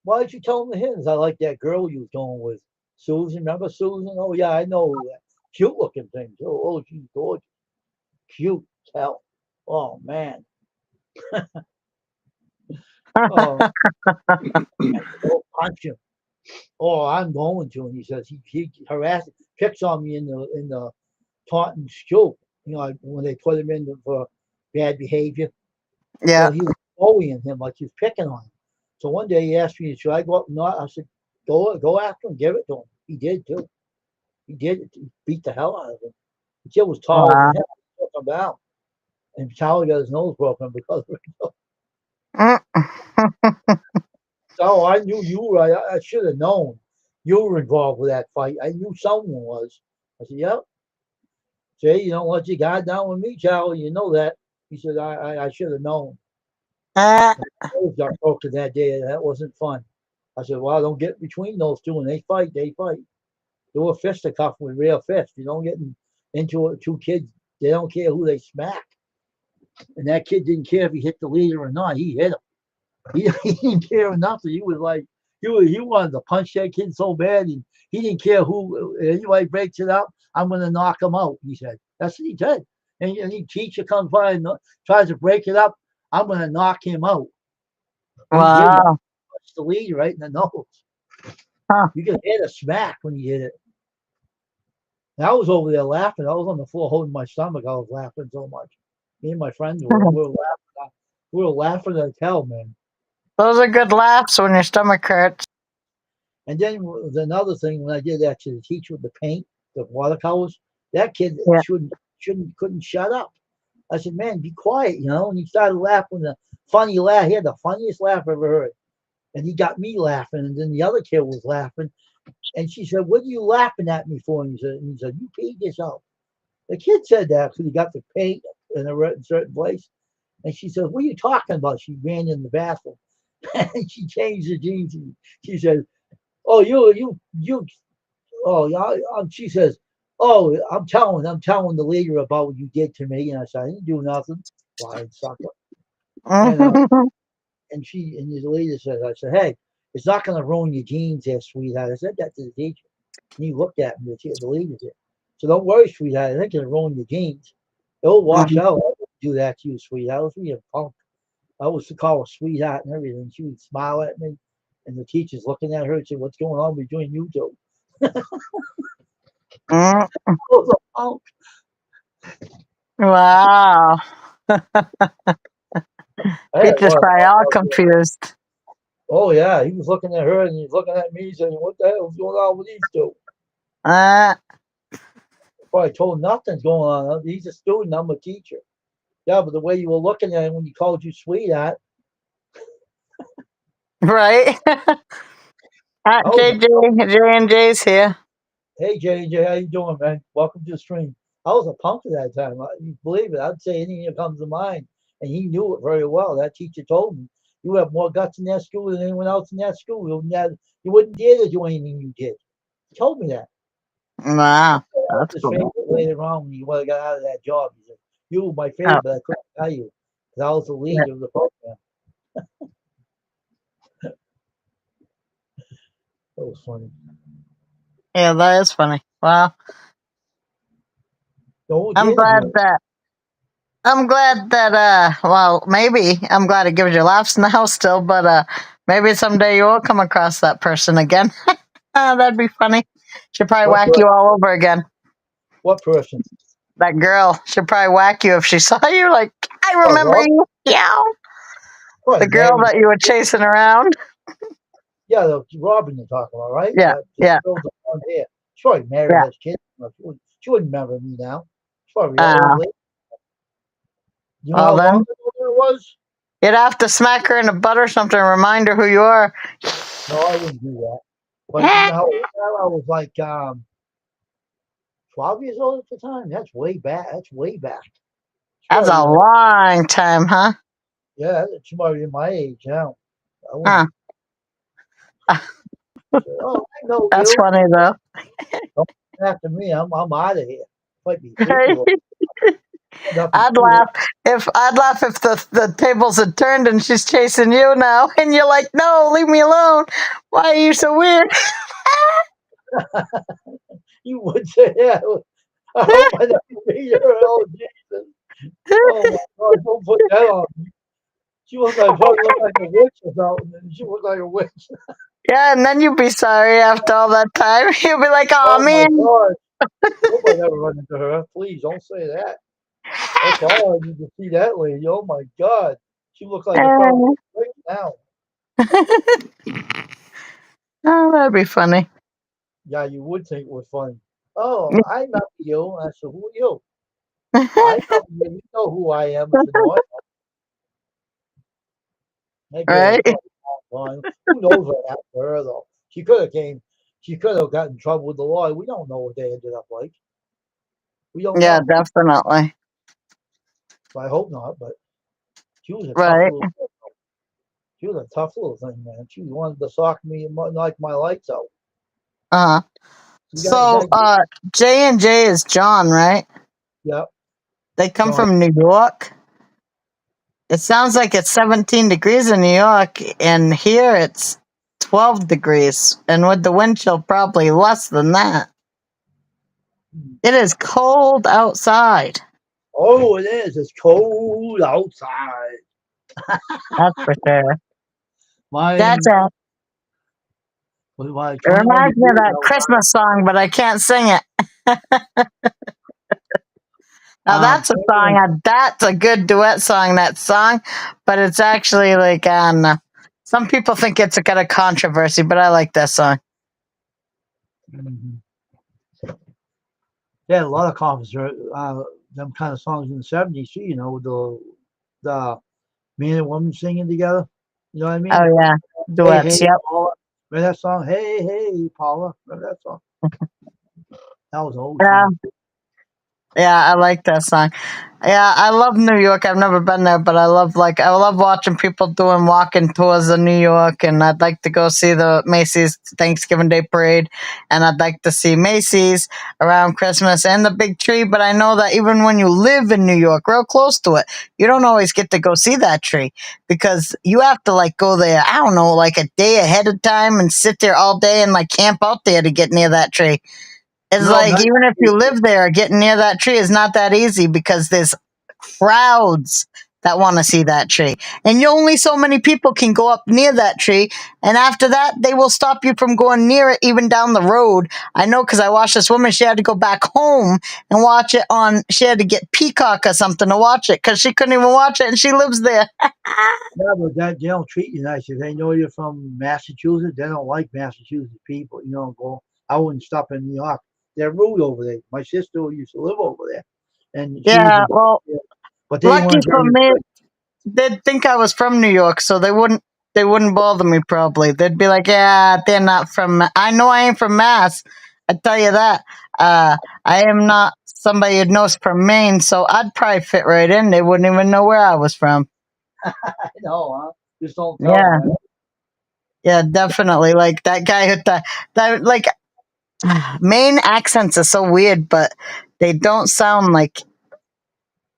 Why did you tell him to hit him? I like that girl you was going with. Susan, remember Susan? Oh yeah, I know that. Cute looking thing. Oh, she's gorgeous. Cute as hell. Oh man. Oh, go punch him. Oh, I'm going to. And he says he harasses, picks on me in the Taunton school. You know, when they put him in for bad behavior. Yeah. So he was bullying him like he was picking on him. So one day he asked me, "Should I go up?" No, I said, "Go after him, give it to him." He did too. He did it. He beat the hell out of him. The kid was taller Wow. than him. He took him down. And Charlie got his nose broken because of it. So I knew you were. I should have known you were involved with that fight. I knew someone was. I said, "Yep." Say, "You don't let your guard down with me, Charlie. You know that." He said, I should have known. Nose got broken that day. That wasn't fun. I said, "Well, don't get between those two. When they fight, they fight. Do a fisticuff with real fists. You don't get into it. Two kids, they don't care who they smack." And that kid didn't care if he hit the leader or not. He hit him. He didn't care enough. He was like, he wanted to punch that kid so bad. He didn't care who, anybody breaks it up, I'm going to knock him out, he said. That's what he said. And the teacher comes by and tries to break it up, I'm going to knock him out. And he did. He Wow. punched the leader right in the nose. Huh. You could hear the smack when he hit it. And I was over there laughing. I was on the floor holding my stomach. I was laughing so much. Me and my friends we were laughing. We were laughing like hell, man. Those are good laughs when your stomach hurts. And then another thing, when I did that to the teacher with the paint, the watercolors, that kid Yeah. couldn't shut up. I said, man, be quiet, And he started laughing, the funny laugh. He had the funniest laugh I ever heard. And he got me laughing, and then the other kid was laughing. And she said, what are you laughing at me for? And he said, you peed yourself. The kid said that because he got the paint in a certain place. And she said, what are you talking about? She ran in the bathroom and she changed the jeans. And she said, oh, oh, yeah. She says, oh, I'm telling the leader about what you did to me. And I said, I didn't do nothing. Lying sucker. And, and the leader says, I said, hey, it's not going to ruin your jeans there, sweetheart. I said that to the teacher. And he looked at me, the leader did. So don't worry, sweetheart. It ain't going to ruin your jeans. It'll wash out. I wouldn't do that to you, sweetheart. I was being a punk. I was to call her sweetheart and everything. She would smile at me. And the teacher's looking at her and said, what's going on between you two? I was a punk. Wow. Teacher's probably all confused. Oh, yeah. He was looking at her and he was looking at me saying, what the hell is going on with these two? Probably told nothing's going on. He's a student. I'm a teacher. Yeah, but the way you were looking at him when he called you sweetheart. Right. J&J's here. Hey, J&J, how you doing, man? Welcome to the stream. I was a punk at that time. You believe it. I'd say anything that comes to mind. And he knew it very well. That teacher told me, you have more guts in that school than anyone else in that school. You wouldn't dare to do anything you did. He told me that. Wow. That's cool. Later on, when you got out of that job, he said, you were my favorite, but I couldn't tell you because I was the leader of the program. That was funny. Yeah, that is funny. Wow. I'm glad that well, maybe I'm glad it gives you laughs now still, but maybe someday you will come across that person again. That'd be funny. She'll probably whack you all over again. What person? That girl. She'll probably whack you if she saw you. Like, I remember you. Yeah. The girl that you were chasing around. Yeah, the Robin you're talking about, right? Yeah. Yeah. She probably married his kids. She wouldn't remember me now. She probably you know how long ago it was? You'd have to smack her in the butt or something and remind her who you are. No, I wouldn't do that. But you know how I was like 12 years old at the time. That's way back. That's a long time, huh? Yeah, she might be my age now. Oh, I know that's funny though. Don't after me. I'm out of here. Might be I'd laugh if the tables had turned and she's chasing you now, and you're like, "No, leave me alone. Why are you so weird?" You would say that. I hope I don't meet her. Oh Jesus! Oh my God! Don't put that on me. She probably looked like a witch or something. She looked like a witch. Yeah, and then you'd be sorry after all that time. You'd be like, "Oh man." My God. Hope I never run into her. Please don't say that. That's all I need to see that lady. Oh my God. She looks like a witch now. Oh, that'd be funny. Yeah, you would think it was funny. Oh, I remember you. I said, who are you? I know you. You know who I am. I said, no, I don't. Maybe right? Who knows what happened to her though? She could have gotten in trouble with the law. We don't know what they ended up like. We don't know. Definitely. So I hope not, but she was a tough little thing, man. She wanted to sock me and knock my lights out. So J&J is John, right? Yep. They come from New York. It sounds like it's 17 degrees in New York, and here it's 12 degrees, and with the wind chill, probably less than that. It is cold outside. Oh, it is. It's cold outside. That's for sure. That's it. It reminds me of that Christmas song, but I can't sing it. Now that's a song. That's a good duet song. That song, but it's actually like on. Some people think it's got a controversy, but I like that song. Yeah, a lot of controversy. them kind of songs in the 70s too. You know, the man and woman singing together. You know what I Oh mean? yeah, Hey, hey, duets. Yep. Paula. Remember that song? Hey, hey, Paula. Remember that song? That was an old Yeah. song. Yeah, I like that song. Yeah, I love New York. I've never been there, but I love watching people doing walking tours of New York, and I'd like to go see the Macy's Thanksgiving Day Parade, and I'd like to see Macy's around Christmas and the big tree. But I know that even when you live in New York, real close to it, you don't always get to go see that tree because you have to like go there. I don't know, like a day ahead of time and sit there all day and like camp out there to get near that tree. It's You know, like even if you live there, getting near that tree is not that easy because there's crowds that want to see that tree. And you only so many people can go up near that tree. And after that, they will stop you from going near it, even down the road. I know because I watched this woman, she had to go back home and watch it she had to get Peacock or something to watch it because she couldn't even watch it and she lives there. yeah, but that they don't treat you nice. If they know you're from Massachusetts, they don't like Massachusetts people. You know, go. I wouldn't stop in New York. They're rude over there. My sister used to live over there, and she was Yeah, well, but they lucky weren't for very me, good. they'd think I was from New York, so they wouldn't bother me probably. They'd be like, "Yeah, they're not from. I know I ain't from Mass. I tell you that. I am not somebody who knows from Maine, so I'd probably fit right in. They wouldn't even know where I was from. I know, huh? Just don't tell Yeah, them. Right? yeah, definitely. Like that guy with that like Maine accents are so weird, but they don't sound like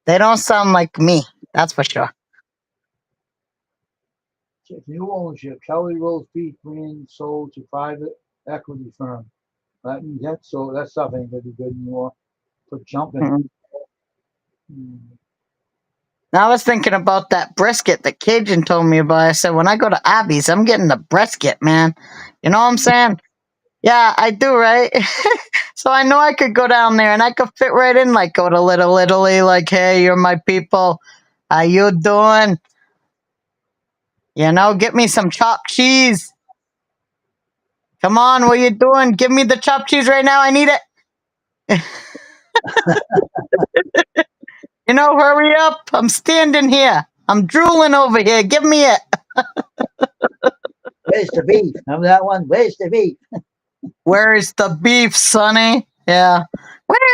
they don't sound like me. That's for sure. If new ownership, Kelly Rose Beef being sold to private equity firm. That means that stuff ain't gonna be good anymore. Put jumping. Mm. Mm. Now, I was thinking about that brisket that Cajun told me about. I said, when I go to Abby's, I'm getting the brisket, man. You know what I'm saying? Yeah, I do, right? So I know I could go down there and I could fit right in, like go to Little Italy, like, hey, you're my people. How you doing? You know, get me some chopped cheese. Come on, what you doing? Give me the chopped cheese right now. I need it. You know, hurry up. I'm standing here. I'm drooling over here. Give me it. Where's the beef? Remember that one? Where's the beef? Where's the beef, Sonny? Yeah.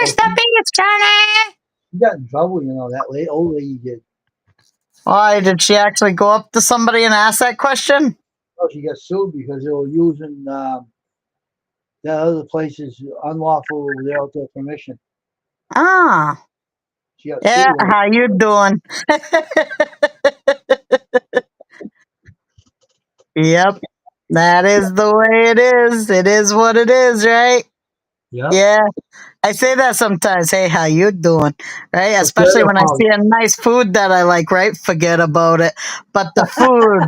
Oh, Where's the beef, Sonny? she got in trouble, that old lady did. Why did she actually go up to somebody and ask that question? Oh, she got sued because they were using the other places unlawful without their permission. Ah, She got yeah. sued. How you doing? Yep, that is the way it is. It is what it is, right? Yep. Yeah, I say that sometimes. Hey, how you doing? Right? Forget Especially when I about see a nice food that I like. Right? Forget about it. But the food.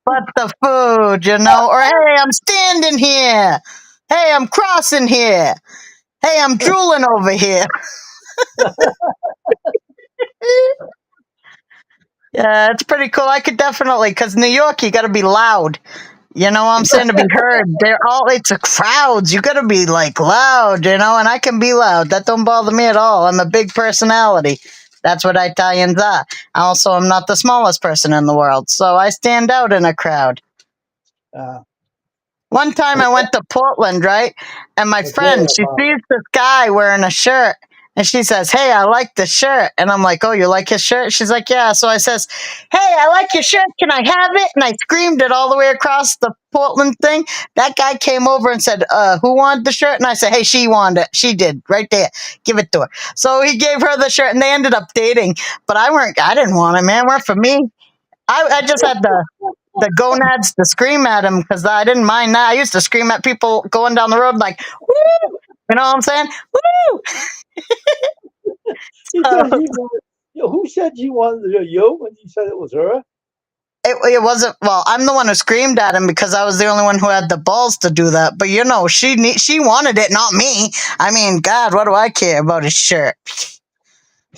But the food, or hey, I'm standing here. Hey, I'm crossing here. Hey, I'm drooling over here. Yeah, it's pretty cool. I could definitely, because New York, you got to be loud. You know what I'm saying? To be heard. It's a crowds. You got to be like loud, and I can be loud. That don't bother me at all. I'm a big personality. That's what Italians are. Also, I'm not the smallest person in the world, so I stand out in a crowd. uh, One time I went to Portland, right? And my forget friend, she about sees this guy wearing a shirt and she says, "Hey, I like the shirt." And I'm like, "Oh, you like his shirt?" She's like, "Yeah." So I says, "Hey, I like your shirt. Can I have it?" And I screamed it all the way across the Portland thing. That guy came over and said, "Who wanted the shirt?" And I said, "Hey, she wanted it. She did right there. Give it to her." So he gave her the shirt and they ended up dating. But I didn't want it, man. It weren't for me. I just had the gonads to scream at him because I didn't mind that. I used to scream at people going down the road like, "Woo!" You know what I'm saying? Woo! He So said he wanted, who said he wanted you when you said it was her? it wasn't. Well, I'm the one who screamed at him because I was the only one who had the balls to do that. But she wanted it, not me. I mean, God, what do I care about his shirt?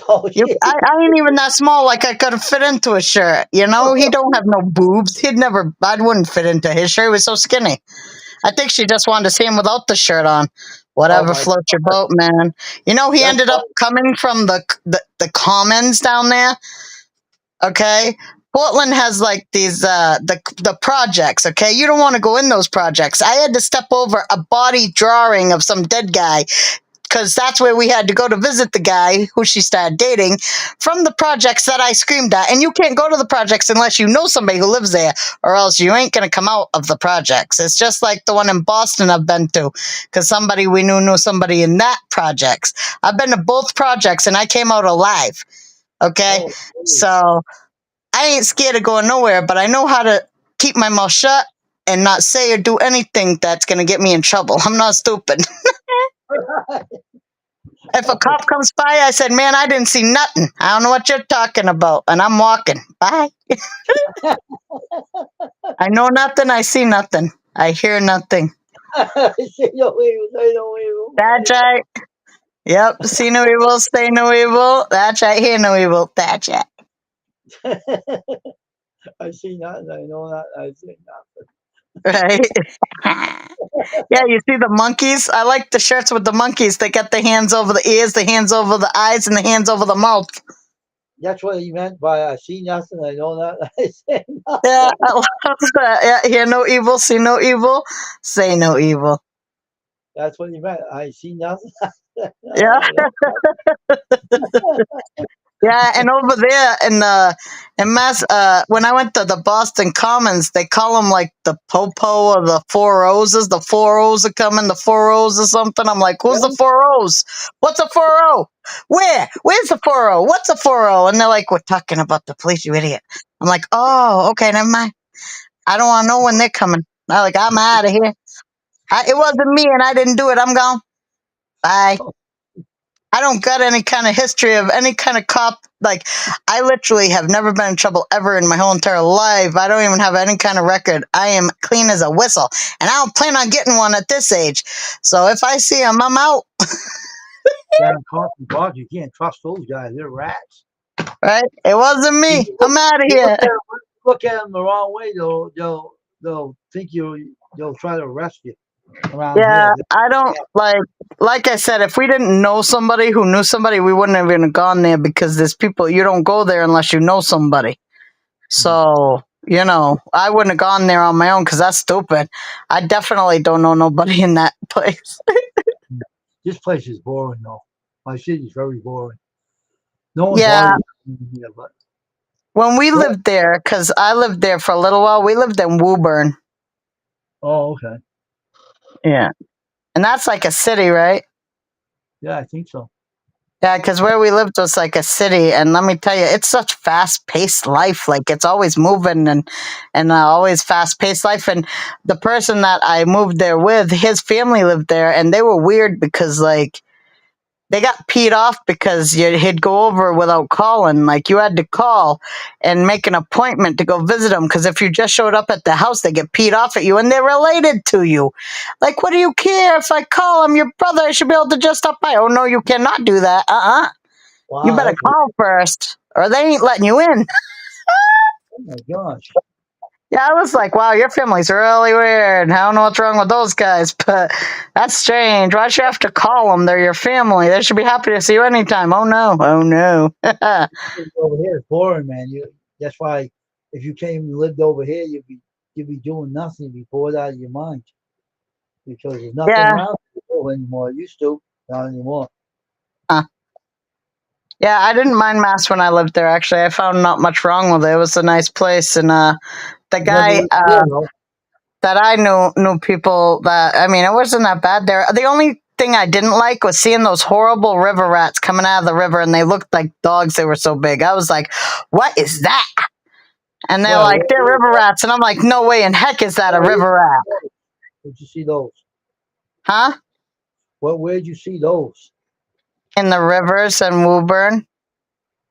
Oh, shit. I ain't even that small. Like I could have fit into a shirt. He don't have no boobs. I wouldn't fit into his shirt. He was so skinny. I think she just wanted to see him without the shirt on. Whatever my floats your boat, man. You know, he That's ended up funny. coming from the commons down there. Okay, Portland has like these the projects. Okay, you don't want to go in those projects. I had to step over a body drawing of some dead guy because that's where we had to go to visit the guy who she started dating from the projects that I screamed at. And you can't go to the projects unless you know somebody who lives there, or else you ain't gonna come out of the projects. It's just like the one in Boston I've been to, because somebody we knew somebody in that projects. I've been to both projects and I came out alive. Okay, Oh, cool. so I ain't scared of going nowhere, but I know how to keep my mouth shut and not say or do anything that's gonna get me in trouble. I'm not stupid. If a cop comes by, I said, "Man, I didn't see nothing. I don't know what you're talking about," and I'm walking. Bye. I know nothing. I see nothing. I hear nothing. Say no evil, say no evil. That's right. Yep. See no evil. Say no evil. That's right. Hear no evil. That's right. I see nothing, I know that, I see nothing. Right. Yeah, you see the monkeys? I like the shirts with the monkeys. They got the hands over the ears, the hands over the eyes, and the hands over the mouth. That's what he meant by I see nothing, I know that, I say Yeah, nothing. I love that. Yeah, hear no evil, see no evil, say no evil. That's what he meant. I see nothing. Yeah. I know. Yeah, and over there in Mass, when I went to the Boston Commons, they call them like the Popo or the Four Roses. The Four O's are coming, the Four O's or something. I'm like, who's the Really? Four O's? What's a 4-0? Where? Where's the 4-0? What's a 4-0? And they're like, we're talking about the police, you idiot. I'm like, oh, okay, never mind. I don't want to know when they're coming. I'm like, I'm out of here. It wasn't me, and I didn't do it. I'm gone. Bye. I don't got any kind of history of any kind of cop. Like, I literally have never been in trouble ever in my whole entire life. I don't even have any kind of record. I am clean as a whistle, and I don't plan on getting one at this age. So if I see them, I'm out. Down in Carson Park, you can't trust those guys. They're rats. Right? It wasn't You me. look, I'm out of you here. look at them the wrong way, they'll think they'll try to arrest you around Yeah, here. I don't like I said, if we didn't know somebody who knew somebody, we wouldn't have even gone there because there's people you don't go there unless you know somebody. So, I wouldn't have gone there on my own because that's stupid. I definitely don't know nobody in that place. This place is boring, though. My city's very boring. No one Yeah, bothers me here, but when we what? lived there, because I lived there for a little while, we lived in Woburn. Oh, okay. Yeah. And that's like a city, right? Yeah, I think so. Yeah, because where we lived was like a city, and let me tell you, it's such fast-paced life. Like it's always moving and always fast-paced life. And the person that I moved there with, his family lived there, and they were weird because like they got peed off because he'd go over without calling. Like you had to call and make an appointment to go visit them. Because if you just showed up at the house, they get peed off at you, and they're related to you. Like, what do you care if I call? I'm your brother. I should be able to just stop by. Oh no, you cannot do that. You Wow, better that's call first, or they ain't letting you in. oh my gosh. Yeah, I was like, wow, your family's really weird. I don't know what's wrong with those guys, but that's strange. Why should you have to call them? They're your family. They should be happy to see you anytime. Oh no, oh no. Over here is boring, man. That's why if you came and lived over here, you'd be doing nothing. You'd be bored out of your mind because there's nothing Yeah, around people anymore. Used to, not anymore. uh, yeah. I didn't mind Mass when I lived there. Actually, I found not much wrong with it. It was a nice place, and the Never guy lived here though. that I knew people that I mean, it wasn't that bad there. The only thing I didn't like was seeing those horrible river rats coming out of the river, and they looked like dogs. They were so big. I was like, "What is that?" And they're Well, like, "They're river rats," and I'm like, "No way in heck is that a river rat, where'd you see those? huh?" Where'd you see those? In the rivers in Woburn.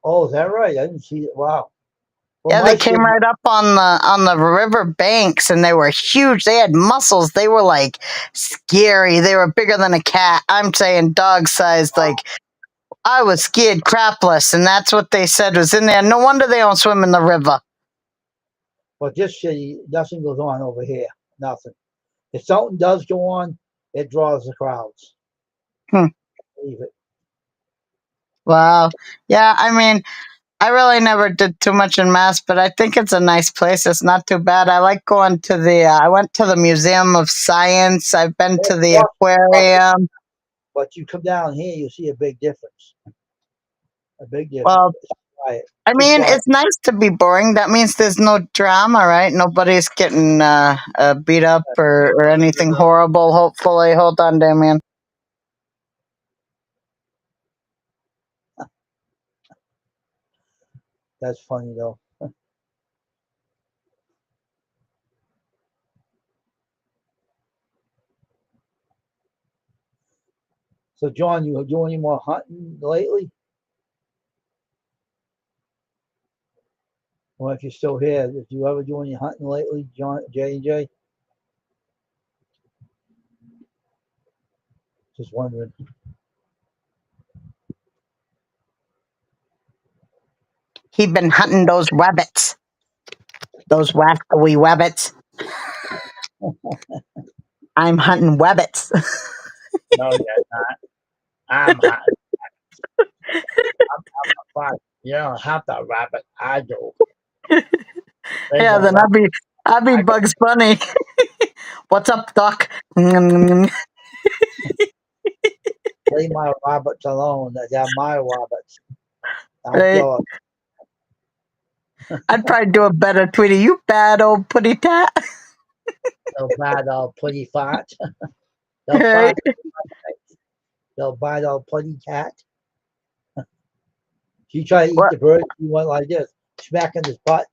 Oh, is that right? I didn't see it. Wow. Well, Yeah, they my came city, right up on the river banks, and they were huge. They had muscles. They were like scary. They were bigger than a cat. I'm saying dog sized. Like I was scared crapless, and that's what they said was in there. No wonder they don't swim in the river. but this city, nothing goes on over here. Nothing. If something does go on, it draws the crowds. Hmm. Leave it. Wow. Yeah, I mean, I really never did too much in Mass, but I think it's a nice place. It's not too bad. I like going to the. I went to the Museum of Science. I've been Yeah, to the walk, aquarium. but you come down here, you'll see a big difference. A big difference. Well, It's quiet. I Too mean, quiet. it's nice to be boring. That means there's no drama, right? Nobody's getting beat up or anything horrible. Hopefully, hold on, Damien. That's funny though. So, John, you doing any more hunting lately? Or if you're still here, did you ever do any hunting lately, John, J and J? Just wondering. He'd been hunting those rabbits, those rascally rabbits. I'm hunting rabbits. No, you're not. I'm hunting. I'm a fox. You don't have to rabbit. I do. There's Yeah, a then rabbit. I'd be I got Bugs Bunny. What's up, Doc? Right. leave my rabbits alone. They're my rabbits. Don't go. I'd probably do a better Tweety. You bad old putty tat. They'll bite all putty fat. They'll Right. fart. They'll bite all putty cat. She tried to eat What? the bird. She went like this, smacking his butt.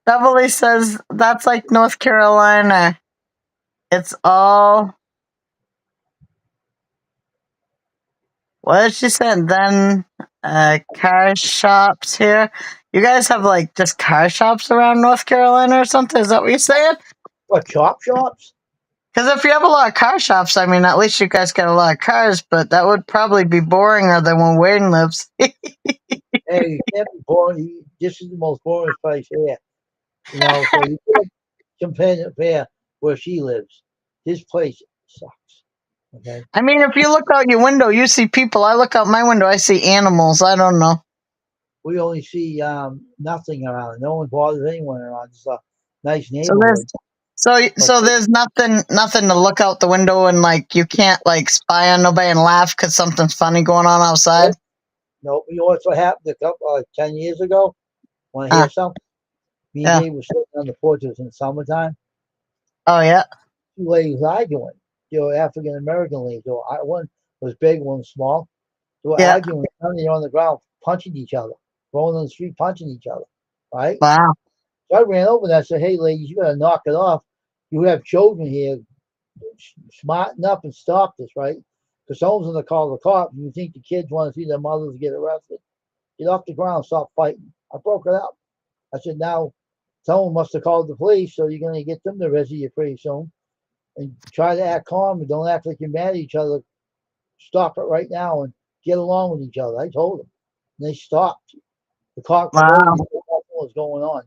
Beverly says that's like North Carolina. It's all. What did she say? Then car shops here. You guys have like just car shops around North Carolina or something? Is that what you're saying? What, chop shops? Because if you have a lot of car shops, I mean, at least you guys get a lot of cars, but that would probably be boringer than where Wayne lives. Hey, you can't be boring. This is the most boring place here. You know, so you can't compare where she lives. This place sucks. Okay. I mean, if you look out your window, you see people. I look out my window, I see animals. I don't know. We only see nothing around. No one bothers anyone around. It's a nice So there's neighborhood. But so there's nothing to look out the window and like you can't like spy on nobody and laugh because something's funny going on outside. nope, nope. You know what's what happened a couple 10 years ago? Want to Uh, hear something? Me and yeah. Dave were sitting on the porch. It was in summertime. Oh yeah. Two ladies arguing. They were African American ladies. One was big, one was small. They were Yeah. arguing, standing on the ground, punching each other, rolling on the street, punching each other. Right? Wow. So I ran over there and said, "Hey, ladies, you gotta knock it off. You have children here. Smarten up and stop this, right? Because someone's gonna call the cops. You think the kids want to see their mothers get arrested? Get off the ground, stop fighting." I broke it up. I said, "Now, someone must have called the police, so you're gonna get them to arrest you pretty soon. And try to act calm and don't act like you're mad at each other. Stop it right now and get along with each other." I told them. And they stopped. The cop come over Wow. and said, "What was going on?"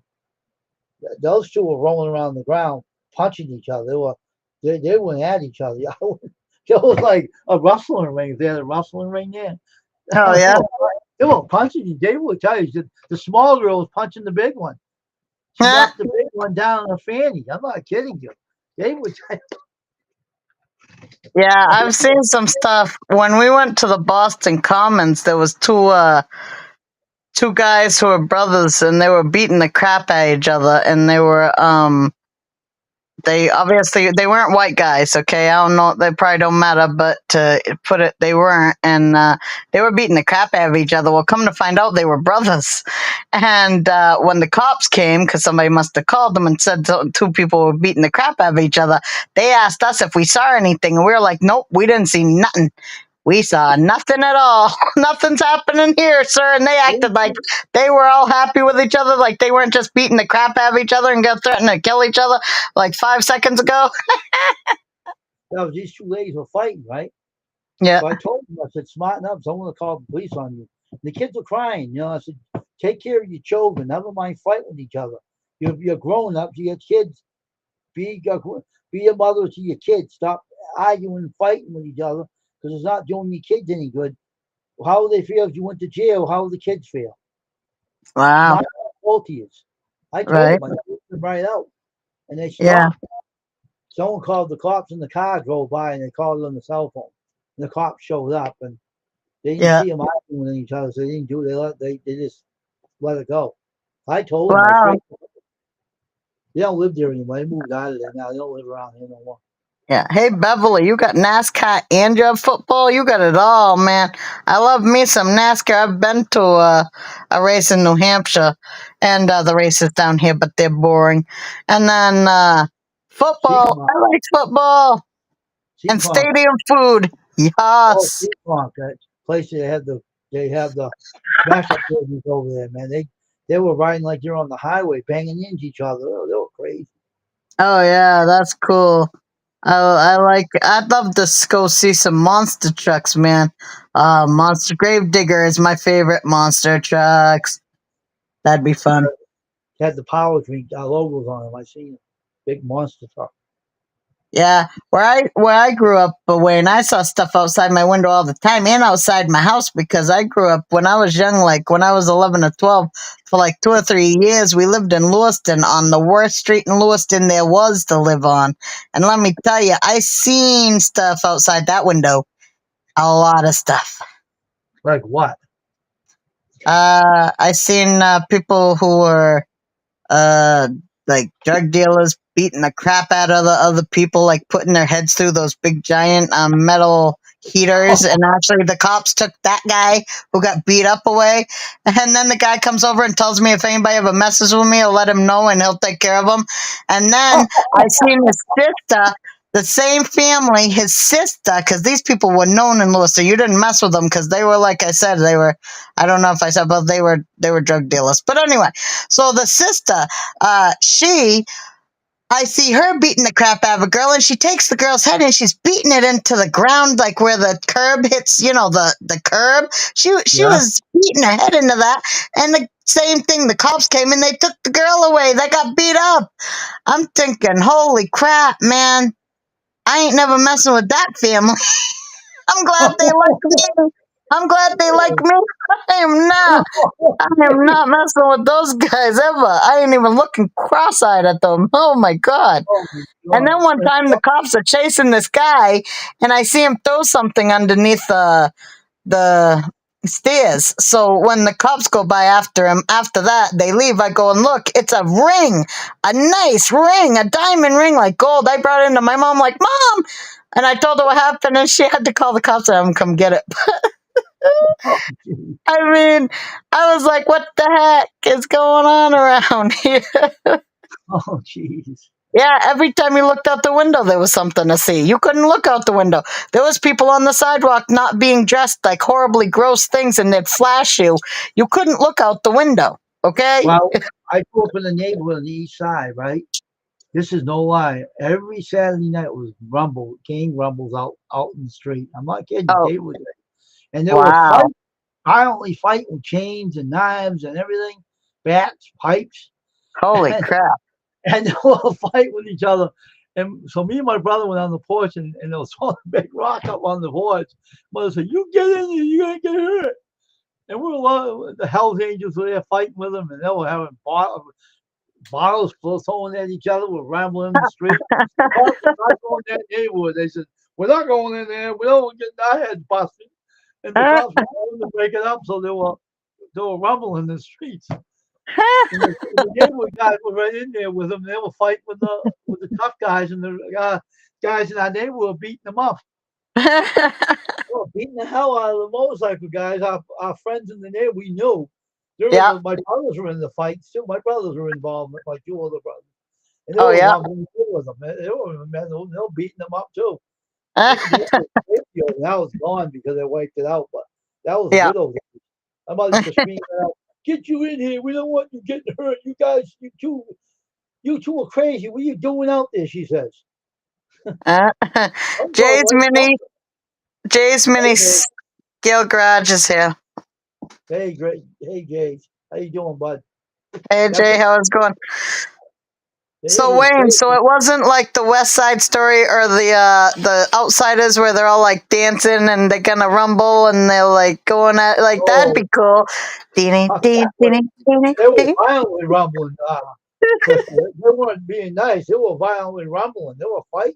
Those two were rolling around the ground, punching each other. They went at each other. It was like a wrestling ring. They had a wrestling ring there. Oh yeah. They were punching you. David would tell you the small girl was punching the big one. She knocked the big one down on her fanny. I'm not kidding you. David would tell Yeah, I've seen some stuff. When we went to the Boston Commons, there was two guys who were brothers, and they were beating the crap out of each other, and they obviously they weren't white guys. Okay, I don't know. They probably don't matter, but to put it, they weren't, and they were beating the crap out of each other. Well, come to find out, they were brothers. And when the cops came, because somebody must have called them and said two people were beating the crap out of each other, they asked us if we saw anything, and we were like, "Nope, we didn't see nothing. We saw nothing at all. Nothing's happening here, sir." And they acted like they were all happy with each other, like they weren't just beating the crap out of each other and got threatened to kill each other like 5 seconds ago. you, these two ladies were fighting, right? Yeah. So I told them, I said, "Smarten up. Someone will call the police on you." And the kids were crying. I said, "Take care of your children. Never mind fighting with each other. You're grown ups. You got kids. Be a mother to your kids. Stop arguing and fighting with each other because it's not doing your kids any good. How would they feel if you went to jail? How would the kids feel? It's Wow. my fault to you. I told Right. them, I told them right out, and they Yeah. stopped. Someone called the cops, and the car drove by, and they called it on the cell phone. And the cops showed up, and they didn't Yeah. see them arguing with each other, so they didn't do. They just let it go. I told them, I Wow. straight. They don't live there anymore. They moved out of there now. They don't live around here no more. Yeah. Hey, Beverly, you got NASCAR and you have football. You got it all, man. I love me some NASCAR. I've been to a race in New Hampshire and the races down here, but they're boring. And then football. Seekonk, I like football and Seekonk. stadium food. Oh, Yes. Seekonk, that place they have the smash up buildings over there, man. They were riding like they're on the highway, banging into each other. Oh, they were crazy. Oh, yeah, that's cool. I'd love to go see some monster trucks, man. Monster Gravedigger is my favorite monster trucks. That'd be fun. They had the power drink logos on them. I seen it. Big monster truck. Yeah, where I grew up, Wayne, I saw stuff outside my window all the time and outside my house because I grew up when I was young, like when I was 11 or 12, for like 2 or 3 years. We lived in Lewiston on the worst street in Lewiston there was to live on. And let me tell you, I seen stuff outside that window. A lot of stuff. Like what? I seen people who were uh like drug dealers beating the crap out of the other people, like putting their heads through those big giant metal heaters, and actually the cops took that guy who got beat up away, and then the guy comes over and tells me if anybody ever messes with me, I'll let him know and he'll take care of him. And then I seen his sister, the same family, his sister, because these people were known in Lewis, so you didn't mess with them because they were, like I said, they were, I don't know if I said, but they were drug dealers. But anyway, so the sister, I see her beating the crap out of a girl, and she takes the girl's head and she's beating it into the ground, like where the curb hits, the curb. She Yeah. was beating her head into that, and the same thing. The cops came and they took the girl away. They got beat up. I'm thinking, holy crap, man! I ain't never messing with that family. I'm glad they like me. I'm glad they like me. I am not. I am not messing with those guys ever. I ain't even looking cross-eyed at them. Oh my god! Oh my And then God. one time the cops are chasing this guy, and I see him throw something underneath the stairs. So when the cops go by after him, after that they leave. I go and look. It's a ring, a nice ring, a diamond ring like gold. I brought it into my mom, like, Mom, and I told her what happened, and she had to call the cops and have them come get it. Oh, geez. I mean, I was like, what the heck is going on around here? Oh, jeez. Yeah, every time you looked out the window, there was something to see. You couldn't look out the window. There was people on the sidewalk not being dressed like horribly gross things, and they'd flash you. You couldn't look out the window, okay? Well, I grew up in the neighborhood on the east side, right? This is no lie. Every Saturday night was gang rumbles out in the street. I'm not kidding. Oh, They would, and there were wow. violently fighting with chains and knives and everything, bats, pipes, Holy and, crap. and they will fight with each other. And so me and my brother went on the porch, and there was one big rock up on the porch. Mother said, "You get in there, you're gonna get hurt." And we were the Hell's Angels were there fighting with them, and they were having bottles thrown at each other. We're rambling in the street. The cops were not going in that neighborhood. They said, "We're not going in there. We don't want to get our heads busted." And the cops were trying to break it up, so they were rumbling in the streets. And the neighborhood guys were right in there with them. They were fighting with the tough guys, and the guys in our neighborhood were beating them up. Oh, beating the hell out of the motorcycle guys. Our friends in the neighborhood, we knew. Yeah. My brothers were in the fights too. My brothers were involved, my two older brothers. And they Oh, were yeah. rumbling with them. They were beating them up too. That was gone because they wiped it out, but that was Yeah. good old days. My mother used to scream out, "Get you in here. We don't want you getting hurt. You guys, you two are crazy. What are you doing out there?" She says. I'm going Jay's right mini now. skill garage is here. Hey, great. Hey, Gage. How you doing, bud? Hey, That Jay, big, how it's going? So Wayne, so it wasn't like the West Side Story or the Outsiders where they're all like dancing and they're gonna rumble and they're like going at like that'd Oh, be cool. Ding, ding, ding, ding, they were ding. violently rumbling, Crystal. They weren't being nice. They were violently rumbling. They were fighting.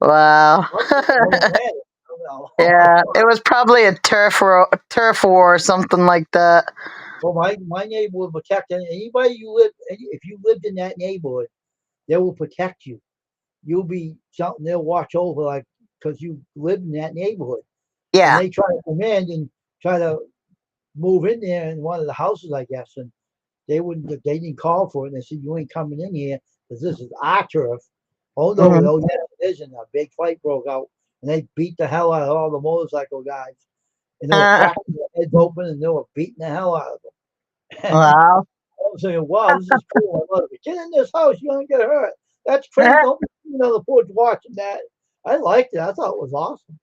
Wow. They were mad. You know. Yeah, it was probably a turf war or something like that. Well, my neighborhood would protect anybody you live. If you lived in that neighborhood, they will protect you. You'll be something they'll watch over, like because you live in that neighborhood, and Yeah. they try to come in and try to move in there in one of the houses, I guess, and they wouldn't. They didn't call for it. And they said, "You ain't coming in here because this is our turf." Oh no, Mhm. no, yes, it isn't. A big fight broke out, and they beat the hell out of all the motorcycle guys, and they were cracking their heads open, and they were beating the hell out of them. And Wow. I was saying, "Wow, this is cool. I love it. Get in this house, you don't get hurt." That's crazy. Don't be sitting on the porch watching that. I liked it. I thought it was awesome.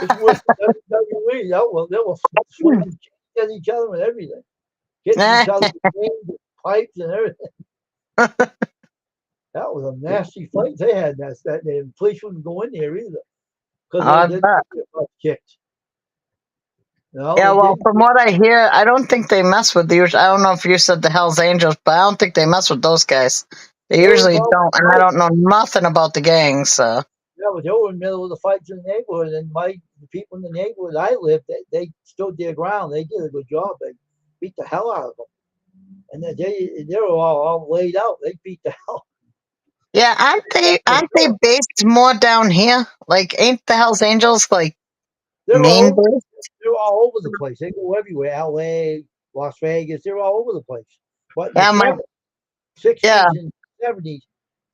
It's worse than WWE. They were swinging at each other and everything, hitting each other with rings, pipes and everything. That was a nasty fight they had that day. The police wouldn't go in there either because I they bet. get kicked. No, Yeah, they well, didn't. from what I hear, I don't think they mess with the. I don't know if you said the Hell's Angels, but I don't think they mess with those guys. They They were usually involved don't, in and I fights. don't know nothing about the gangs. So. Yeah, but they were in the middle of the fights in the neighborhood, and the people in the neighborhood I lived, they stood their ground. They did a good job. They beat the hell out of them, and they were all laid out. They beat the hell. Yeah, aren't they based more down here? Like, ain't the Hell's Angels like They're main all base? they're all over the place. They go everywhere. L.A., Las Vegas. They're all over the place. But in the Yeah, my 60s yeah, and 70s,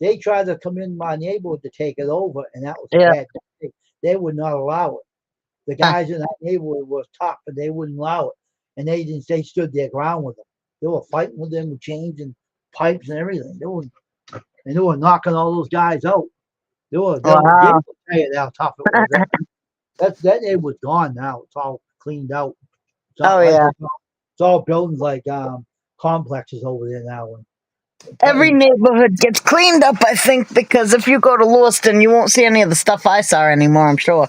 they tried to come in my neighborhood to take it over, and that was a yeah. bad thing. They would not allow it. The Huh. guys in that neighborhood was tough, but they wouldn't allow it. And they didn't. They stood their ground with them. They were fighting with them with chains and pipes and everything. They were knocking all those guys out. They Wow. will tell you how tough it was. That neighborhood's gone now. It's all cleaned out. It's Oh not like yeah. it's all buildings like complexes over there now. Every And neighborhood gets cleaned up, I think, because if you go to Lewiston, you won't see any of the stuff I saw anymore. I'm sure.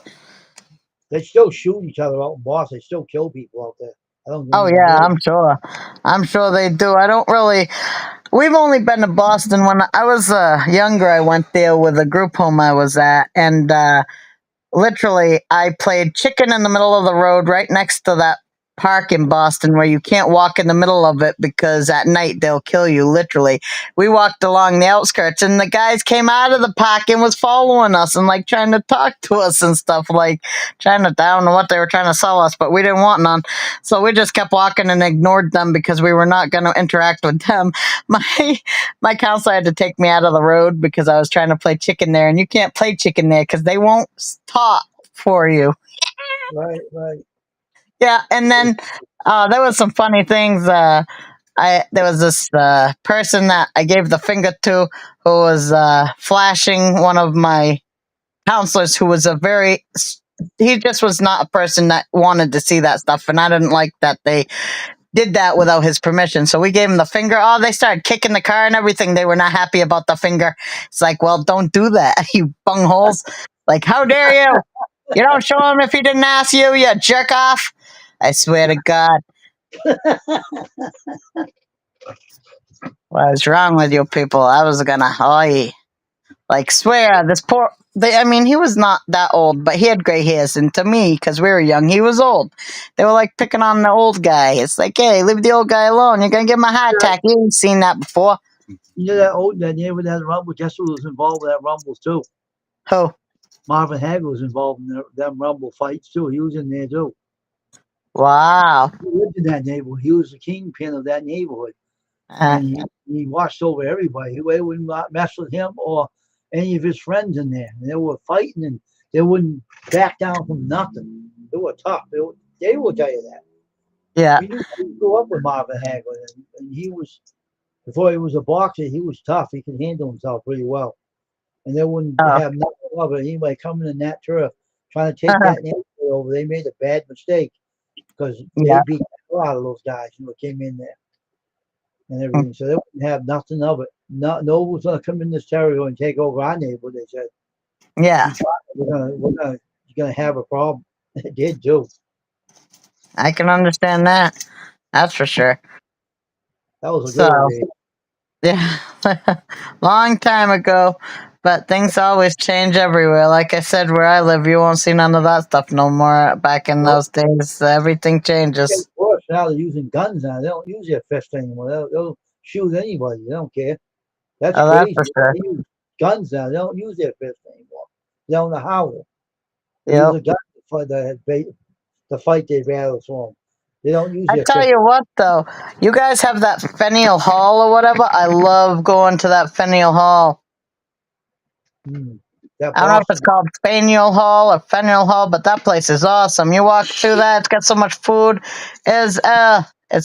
they still shoot each other out in Boston. They still kill people out there. I don't Oh even yeah, do it. I'm sure. I'm sure they do. I don't really. We've only been to Boston when I was younger. I went there with a group home I was at, and literally, I played chicken in the middle of the road right next to that park in Boston where you can't walk in the middle of it because at night they'll kill you, literally. We walked along the outskirts and the guys came out of the park and was following us and like trying to talk to us and stuff, like trying to, I don't know what they were trying to sell us, but we didn't want none. So we just kept walking and ignored them because we were not going to interact with them. My counselor had to take me out of the road because I was trying to play chicken there, and you can't play chicken there because they won't stop for you. Right, right. Yeah, and then there was some funny things. There was this person that I gave the finger to who was flashing one of my counselors who was he just was not a person that wanted to see that stuff, and I didn't like that they did that without his permission. So we gave him the finger. Oh, they started kicking the car and everything. They were not happy about the finger. It's like, well, don't do that, you bungholes. Like, how dare you? You don't show him if he didn't ask you, you jerk off. I swear to God. What's wrong with you people? I was gonna, like, swear, this poor, I mean, he was not that old, but he had gray hairs. And to me, because we were young, he was old. They were like picking on the old guy. It's like, hey, leave the old guy alone. You're going to give him a heart attack. You ain't seen that before. You know that neighborhood that Rumble. Guess who was involved with that Rumbles too? Who? Marvin Hagler was involved in them Rumble fights too. He was in there too. Wow. He lived in that neighborhood. He was the kingpin of that neighborhood, Uh, and he watched over everybody. They wouldn't mess with him or any of his friends in there. And they were fighting, and they wouldn't back down from nothing. They were tough. They will tell you that. yeah. We grew up with Marvin Hagler, and he was before he was a boxer. He was tough. He could handle himself pretty well, and they wouldn't Oh. have nothing of it. Anybody coming in that turf trying to take that neighborhood over, they made a bad mistake because they Yeah. beat a lot of those guys who came in there. and everything. So they wouldn't have nothing of it. No one's gonna come in this territory and take over our neighborhood. They said, Yeah, "You try, you're gonna have a problem." It did too. I can understand that. That's for sure. That was a good So, old day. yeah, long time ago, but things always change everywhere. Like I said, where I live, you won't see none of that stuff no more. Back in Nope. those days, everything It's getting changes. worse now. They're using guns now. They don't use their fist anymore. They'll shoot anybody. They don't care. That's Oh, that's crazy. for sure. They use guns now. They don't use their fist anymore. They don't know how to. They use Yep. a gun to fight their battles for them. They don't use I their tell fist. you what, though, you guys have that Faneuil Hall or whatever. I love going to that Faneuil Hall. Hmm. That I don't know if it's Boston. called Faneuil Hall or Faneuil Hall, but that place is awesome. You walk through that, it's got so much food. It's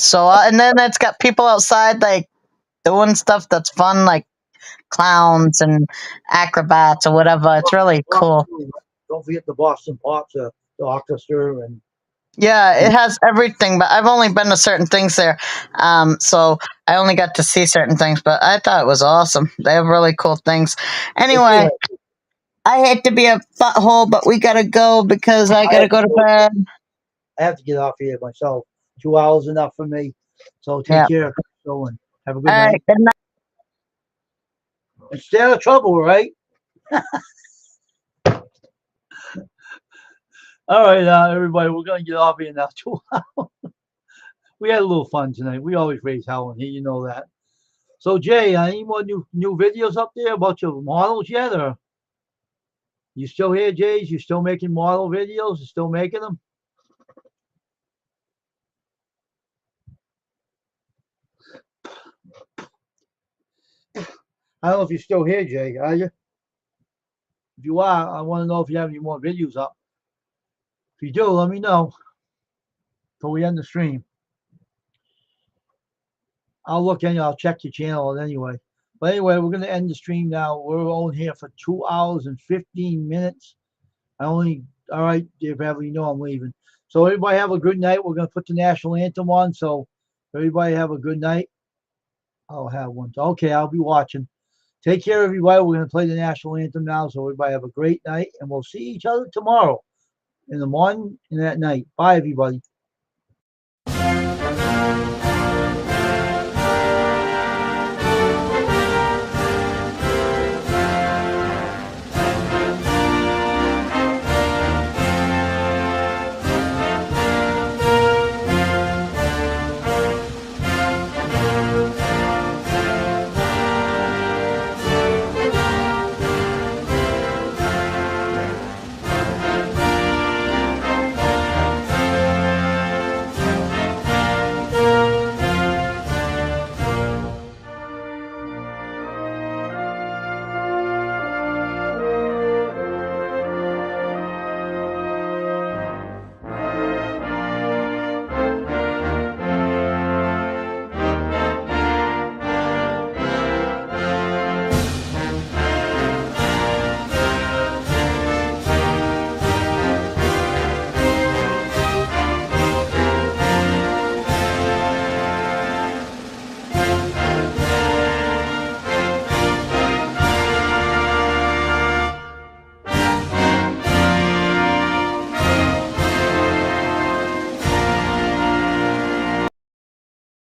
so, and then it's got people outside like doing stuff that's fun, like clowns and acrobats or whatever. It's really cool. Don't forget the Boston Pops, the orchestra, and Yeah, it has everything, but I've only been to certain things there, so I only got to see certain things. But I thought it was awesome. They have really cool things. they do Anyway, have. I hate to be a butthole, but we gotta go because I I gotta have to go to go. bed. I have to get off here myself. 2 hours enough for me. So take Yeah. care, Crystal, and have a All good right. night. Good night. And stay out of trouble, right? All right, everybody, we're gonna get off here now. 2 hours. We had a little fun tonight. We always raise hell in here, you know that. So Jay, any more new videos up there about your models yet, or you still here, Jay? You still making model videos? You still making them? I don't know if you're still here, Jay. Are you? If you are, I want to know if you have any more videos up. If you do, let me know till we end the stream. I'll look in. I'll check your channel anyway. But anyway, we're gonna end the stream now. We're only here for 2 hours and 15 minutes. All right, dear Beverly, you know I'm leaving. So everybody have a good night. We're gonna put the national anthem on. So everybody have a good night. I'll have one. Okay, I'll be watching. Take care, everybody. We're gonna play the national anthem now. So everybody have a great night, and we'll see each other tomorrow in the morning and at night. Bye, everybody.